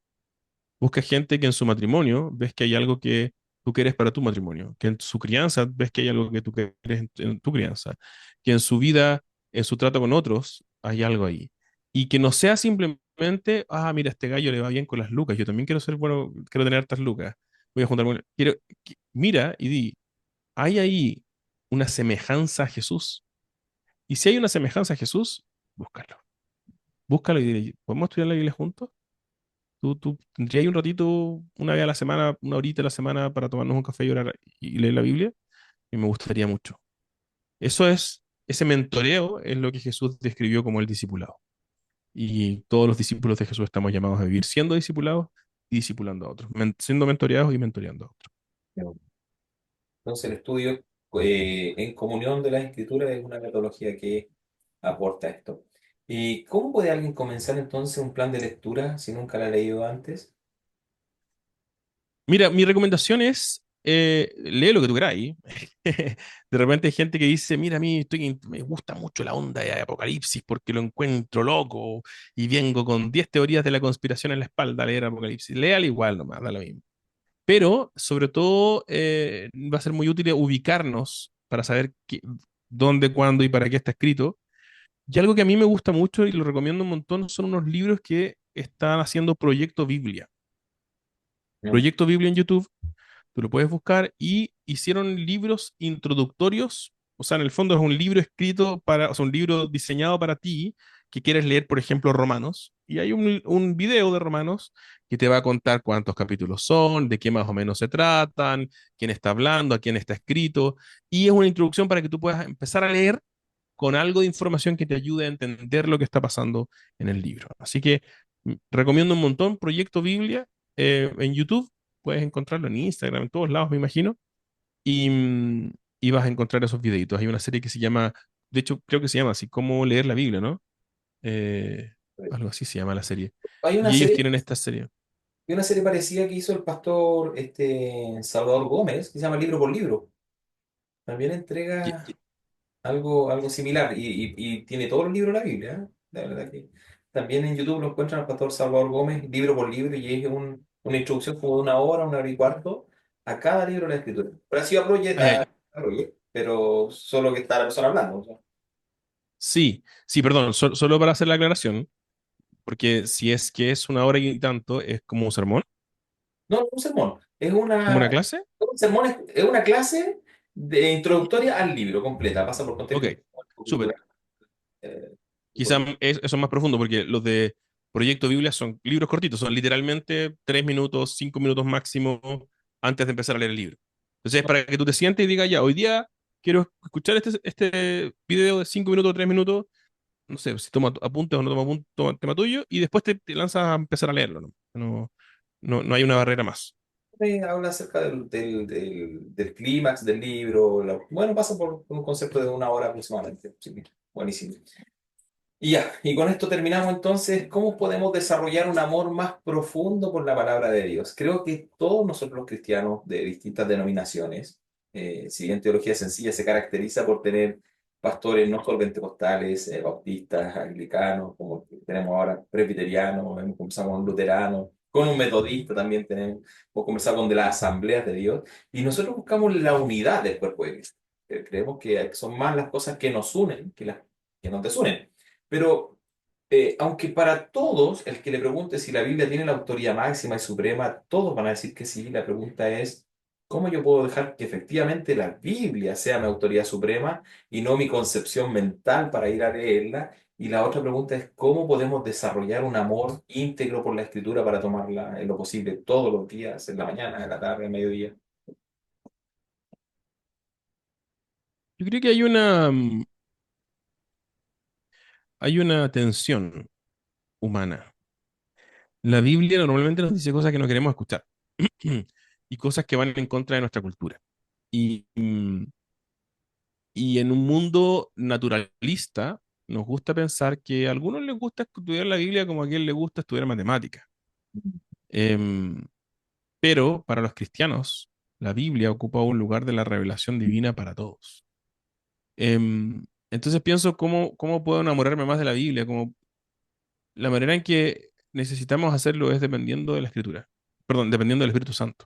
Busca gente que en su matrimonio ves que hay algo que tú quieres para tu matrimonio, que en su crianza ves que hay algo que tú quieres en tu crianza, que en su vida, en su trato con otros, hay algo ahí. Y que no sea simplemente, mira, a este gallo le va bien con las lucas, yo también quiero ser bueno, quiero tener hartas lucas, voy a juntarme. Mira y di, ¿hay ahí una semejanza a Jesús? Y si hay una semejanza a Jesús, búscalo. Búscalo y dile, ¿podemos estudiar la Biblia juntos? ¿Tú tendrías ahí un ratito, una vez a la semana, una horita a la semana para tomarnos un café y orar y leer la Biblia? Y me gustaría mucho. Ese mentoreo es lo que Jesús describió como el discipulado. Y todos los discípulos de Jesús estamos llamados a vivir siendo discipulados y discipulando a otros, siendo mentoreados y mentoreando a otros. Entonces, el estudio en comunión de las escrituras es una metodología que aporta esto. ¿Y cómo puede alguien comenzar entonces un plan de lectura si nunca la ha leído antes? Mira, mi recomendación es, lee lo que tú queráis. De repente hay gente que dice, mira, a mí me gusta mucho la onda de Apocalipsis porque lo encuentro loco y vengo con 10 teorías de la conspiración en la espalda a leer Apocalipsis. Léalo igual nomás, da lo mismo. Pero, sobre todo, va a ser muy útil ubicarnos para saber dónde, cuándo y para qué está escrito. Y algo que a mí me gusta mucho y lo recomiendo un montón son unos libros que están haciendo Proyecto Biblia. ¿No? Proyecto Biblia en YouTube. Tú lo puedes buscar y hicieron libros introductorios, o sea, en el fondo es un libro escrito para, o sea, un libro diseñado para ti que quieres leer, por ejemplo, Romanos, y hay un video de Romanos que te va a contar cuántos capítulos son, de qué más o menos se tratan, quién está hablando, a quién está escrito, y es una introducción para que tú puedas empezar a leer con algo de información que te ayude a entender lo que está pasando en el libro. Así que recomiendo un montón Proyecto Biblia en YouTube, puedes encontrarlo en Instagram, en todos lados, me imagino, y, y vas a encontrar esos videitos. Hay una serie que se llama, de hecho, creo que se llama así, Cómo leer la Biblia, ¿no? Eh, algo así se llama la serie. Hay una Y ellos serie, tienen esta serie. hay una serie parecida que hizo el pastor Salvador Gómez, que se llama Libro por Libro. También Y- entrega y- algo similar y tiene todos los libros de la Biblia, ¿eh? La verdad que también en YouTube lo encuentran al pastor Salvador Gómez, libro por libro, y es una introducción como de una hora y cuarto a cada libro de la escritura. Parecido a ay, ay, Pero solo que está la persona hablando. O sea. sí, sí, perdón, solo para hacer la aclaración, porque si es que es una hora y tanto, es como un sermón, No, no es un sermón, como una clase. un sermón es una clase de introductoria al libro completa, pasa por Ok, contexto súper. cultural. eh, Quizá eso es más profundo, porque los de Proyecto Biblia son libros cortitos, son literalmente 3 minutos, 5 minutos máximo antes de empezar a leer el libro. Entonces, es para que tú te sientes y digas, ya, hoy día quiero escuchar este video de 5 minutos o 3 minutos, no sé, si toma apuntes o no toma apuntes, toma tema tuyo, y después te lanzas a empezar a leerlo, ¿no? No hay una barrera más. Habla acerca del clímax del libro. Bueno, pasa por un concepto de una hora aproximadamente. Sí, buenísimo. Y ya, y con esto terminamos entonces. ¿Cómo podemos desarrollar un amor más profundo por la palabra de Dios? Creo que todos nosotros los cristianos de distintas denominaciones, si bien teología sencilla se caracteriza por tener pastores no solo pentecostales, bautistas, anglicanos, como que tenemos ahora presbiterianos, hemos conversado con luteranos, con un metodista también tenemos, hemos conversado con de las asambleas de Dios, y nosotros buscamos la unidad del cuerpo de Cristo. Creemos que son más las cosas que nos unen que las que nos desunen. Pero aunque para todos, el que le pregunte si la Biblia tiene la autoridad máxima y suprema, todos van a decir que sí, la pregunta es, ¿cómo yo puedo dejar que efectivamente la Biblia sea mi autoridad suprema y no mi concepción mental para ir a leerla? Y la otra pregunta es, ¿cómo podemos desarrollar un amor íntegro por la Escritura para tomarla en lo posible todos los días, en la mañana, en la tarde, en mediodía? Yo creo que hay hay una tensión humana. La Biblia normalmente nos dice cosas que no queremos escuchar y cosas que van en contra de nuestra cultura. Y, y en un mundo naturalista, nos gusta pensar que a algunos les gusta estudiar la Biblia como a quien le gusta estudiar matemáticas. Em, pero para los cristianos, la Biblia ocupa un lugar de la revelación divina para todos. Entonces pienso cómo puedo enamorarme más de la Biblia, como la manera en que necesitamos hacerlo es dependiendo de la Escritura, perdón, dependiendo del Espíritu Santo.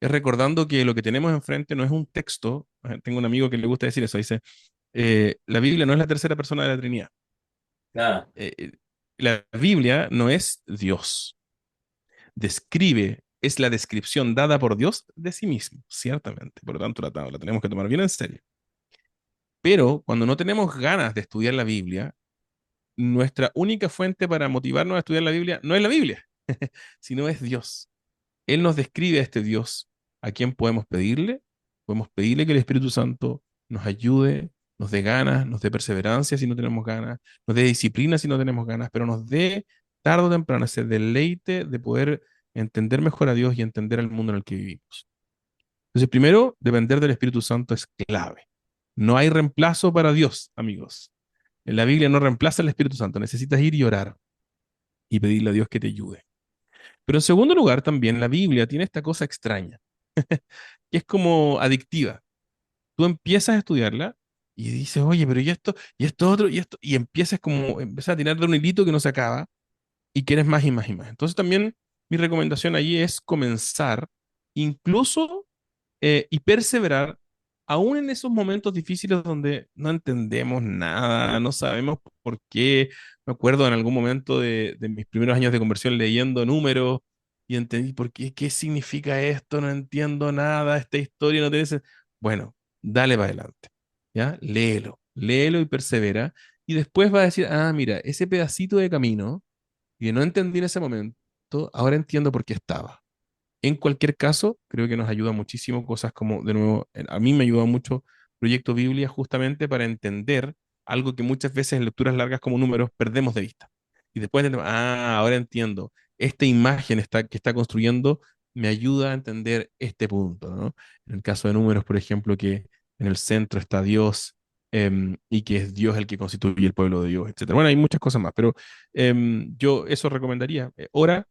Es recordando que lo que tenemos enfrente no es un texto. Tengo un amigo que le gusta decir eso, dice, la Biblia no es la tercera persona de la Trinidad. Nada, Eh, eh, la Biblia no es Dios. Describe, es la descripción dada por Dios de sí mismo, ciertamente. Por lo tanto, la tenemos que tomar bien en serio. Pero cuando no tenemos ganas de estudiar la Biblia, nuestra única fuente para motivarnos a estudiar la Biblia no es la Biblia, sino es Dios. Él nos describe a este Dios a quien podemos pedirle que el Espíritu Santo nos ayude, nos dé ganas, nos dé perseverancia si no tenemos ganas, nos dé disciplina si no tenemos ganas, pero nos dé tarde o temprano ese deleite de poder entender mejor a Dios y entender el mundo en el que vivimos. Entonces, primero, depender del Espíritu Santo es clave. No hay reemplazo para Dios, amigos. En la Biblia no reemplaza al Espíritu Santo, necesitas ir y orar y pedirle a Dios que te ayude. Pero en segundo lugar, también la Biblia tiene esta cosa extraña, que es como adictiva. Tú empiezas a estudiarla y dices, oye, pero y esto otro, y esto, y empiezas a tirar de un hilito que no se acaba y quieres más y más y más. Entonces también mi recomendación allí es comenzar incluso y perseverar aún en esos momentos difíciles donde no entendemos nada, no sabemos por qué. Me acuerdo en algún momento de mis primeros años de conversión leyendo números y entendí por qué, qué significa esto, no entiendo nada, esta historia no tiene Bueno, dale para adelante, ¿ya? Léelo y persevera. Y después va a decir, ah, mira, ese pedacito de camino que no entendí en ese momento, ahora entiendo por qué estaba. En cualquier caso, creo que nos ayuda muchísimo cosas como, de nuevo, a mí me ayuda mucho Proyecto Biblia justamente para entender algo que muchas veces en lecturas largas como números perdemos de vista. Y después entendemos, ah, ahora entiendo, esta imagen que está construyendo me ayuda a entender este punto, ¿no? En el caso de números, por ejemplo, que en el centro está Dios y que es Dios el que constituye el pueblo de Dios, etcétera. Bueno, hay muchas cosas más, pero yo eso recomendaría. Ora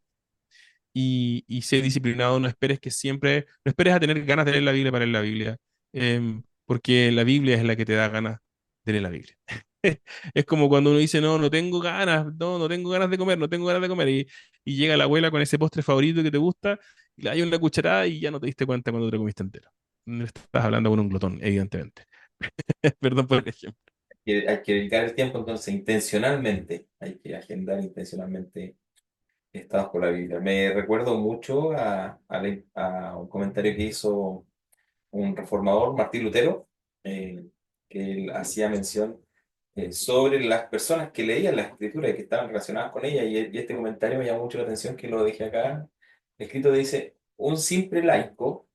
y sé disciplinado, no esperes a tener ganas de leer la Biblia para leer la Biblia, porque la Biblia es la que te da ganas de leer la Biblia. Es como cuando uno dice, no, no tengo ganas, no tengo ganas de comer, no tengo ganas de comer, y llega la abuela con ese postre favorito que te gusta, y le hay una cucharada y ya no te diste cuenta cuando te lo comiste entero. No estás hablando con un glotón, evidentemente. Perdón por el ejemplo. hay que dedicar el tiempo entonces intencionalmente, hay que agendar intencionalmente estados por la Biblia. Me recuerdo mucho a un comentario que hizo un reformador, Martín Lutero, eh, que él hacía mención sobre las personas que leían las escrituras y que estaban relacionadas con ella. Y este comentario me llamó mucho la atención, que lo dejé acá. Escrito dice, un simple laico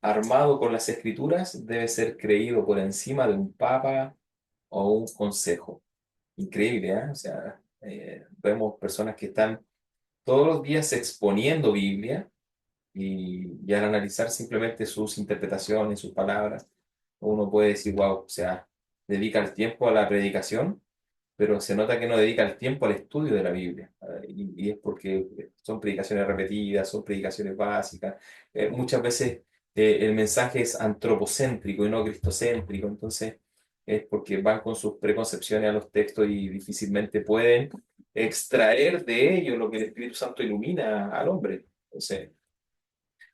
armado con las escrituras debe ser creído por encima de un papa o un consejo. Increíble, ¿eh? O sea, vemos personas que están todos los días exponiendo Biblia y al analizar simplemente sus interpretaciones, sus palabras, uno puede decir, wow, o sea, dedica el tiempo a la predicación, pero se nota que no dedica el tiempo al estudio de la Biblia. Y es porque son predicaciones repetidas, son predicaciones básicas. Muchas veces el mensaje es antropocéntrico y no cristocéntrico, entonces es porque van con sus preconcepciones a los textos y difícilmente pueden extraer de ello lo que el Espíritu Santo ilumina al hombre. Entonces,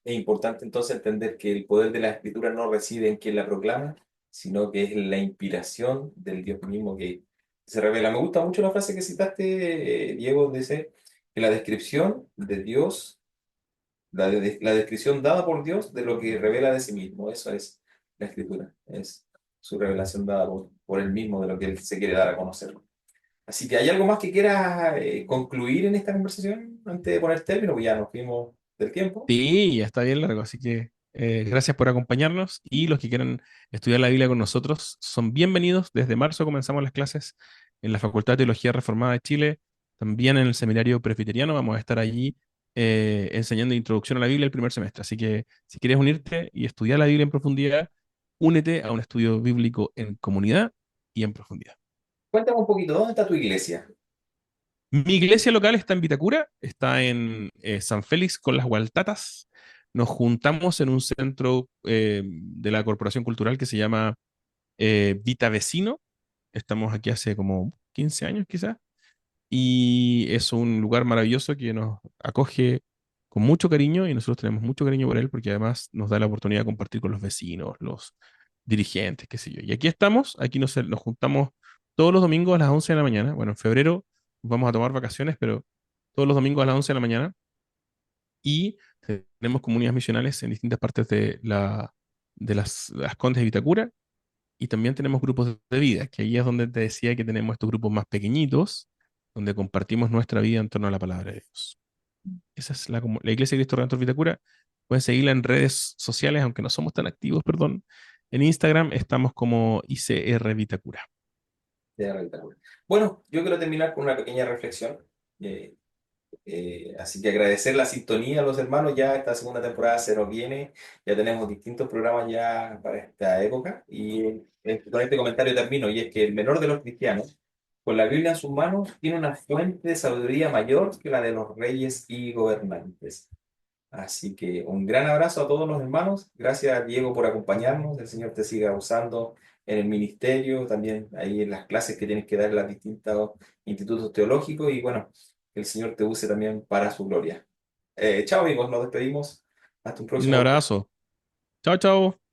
es importante entonces entender que el poder de la escritura no reside en quien la proclama, sino que es la inspiración del Dios mismo que se revela. Me gusta mucho la frase que citaste, Diego, dice que la descripción de Dios, la descripción dada por Dios de lo que revela de sí mismo, eso es la escritura, es su revelación dada por él mismo de lo que él se quiere dar a conocer. Así que hay algo más que quieras concluir en esta conversación antes de poner término, pues ya nos fuimos del tiempo. Sí, ya está bien largo, así que gracias por acompañarnos y los que quieran estudiar la Biblia con nosotros son bienvenidos. Desde marzo comenzamos las clases en la Facultad de Teología Reformada de Chile, también en el Seminario Presbiteriano. Vamos a estar allí enseñando introducción a la Biblia el primer semestre. Así que si quieres unirte y estudiar la Biblia en profundidad, únete a un estudio bíblico en comunidad y en profundidad. Cuéntame un poquito, ¿dónde está tu iglesia? Mi iglesia local está en Vitacura, está en San Félix con las Gualtatas. Nos juntamos en un centro de la Corporación Cultural que se llama Vita Vecino. Estamos aquí hace como 15 años quizás. Y es un lugar maravilloso que nos acoge con mucho cariño y nosotros tenemos mucho cariño por él porque además nos da la oportunidad de compartir con los vecinos, los dirigentes, qué sé yo. Y aquí estamos, aquí nos juntamos todos los domingos a las 11 de la mañana. Bueno, en febrero vamos a tomar vacaciones, pero todos los domingos a las 11 de la mañana y tenemos comunidades misionales en distintas partes de las Condes de Vitacura y también tenemos grupos de vida, que ahí es donde te decía que tenemos estos grupos más pequeñitos, donde compartimos nuestra vida en torno a la palabra de Dios. Esa es la Iglesia de Cristo Redentor Vitacura. Pueden seguirla en redes sociales, aunque no somos tan activos, perdón. En Instagram estamos como ICR Vitacura. De la Vitacura. Bueno, yo quiero terminar con una pequeña reflexión. Eh, Así que agradecer la sintonía a los hermanos. Ya esta segunda temporada se nos viene. Ya tenemos distintos programas ya para esta época. Y con este comentario termino. Y es que el menor de los cristianos, con la Biblia en sus manos, tiene una fuente de sabiduría mayor que la de los reyes y gobernantes. Así que un gran abrazo a todos los hermanos. Gracias, Diego, por acompañarnos. El Señor te siga usando en el ministerio, también ahí en las clases que tienes que dar en los distintos institutos teológicos. Y bueno, que el Señor te use también para su gloria. Chao, amigos, nos despedimos. Hasta un Un próximo. abrazo. Chao, chao.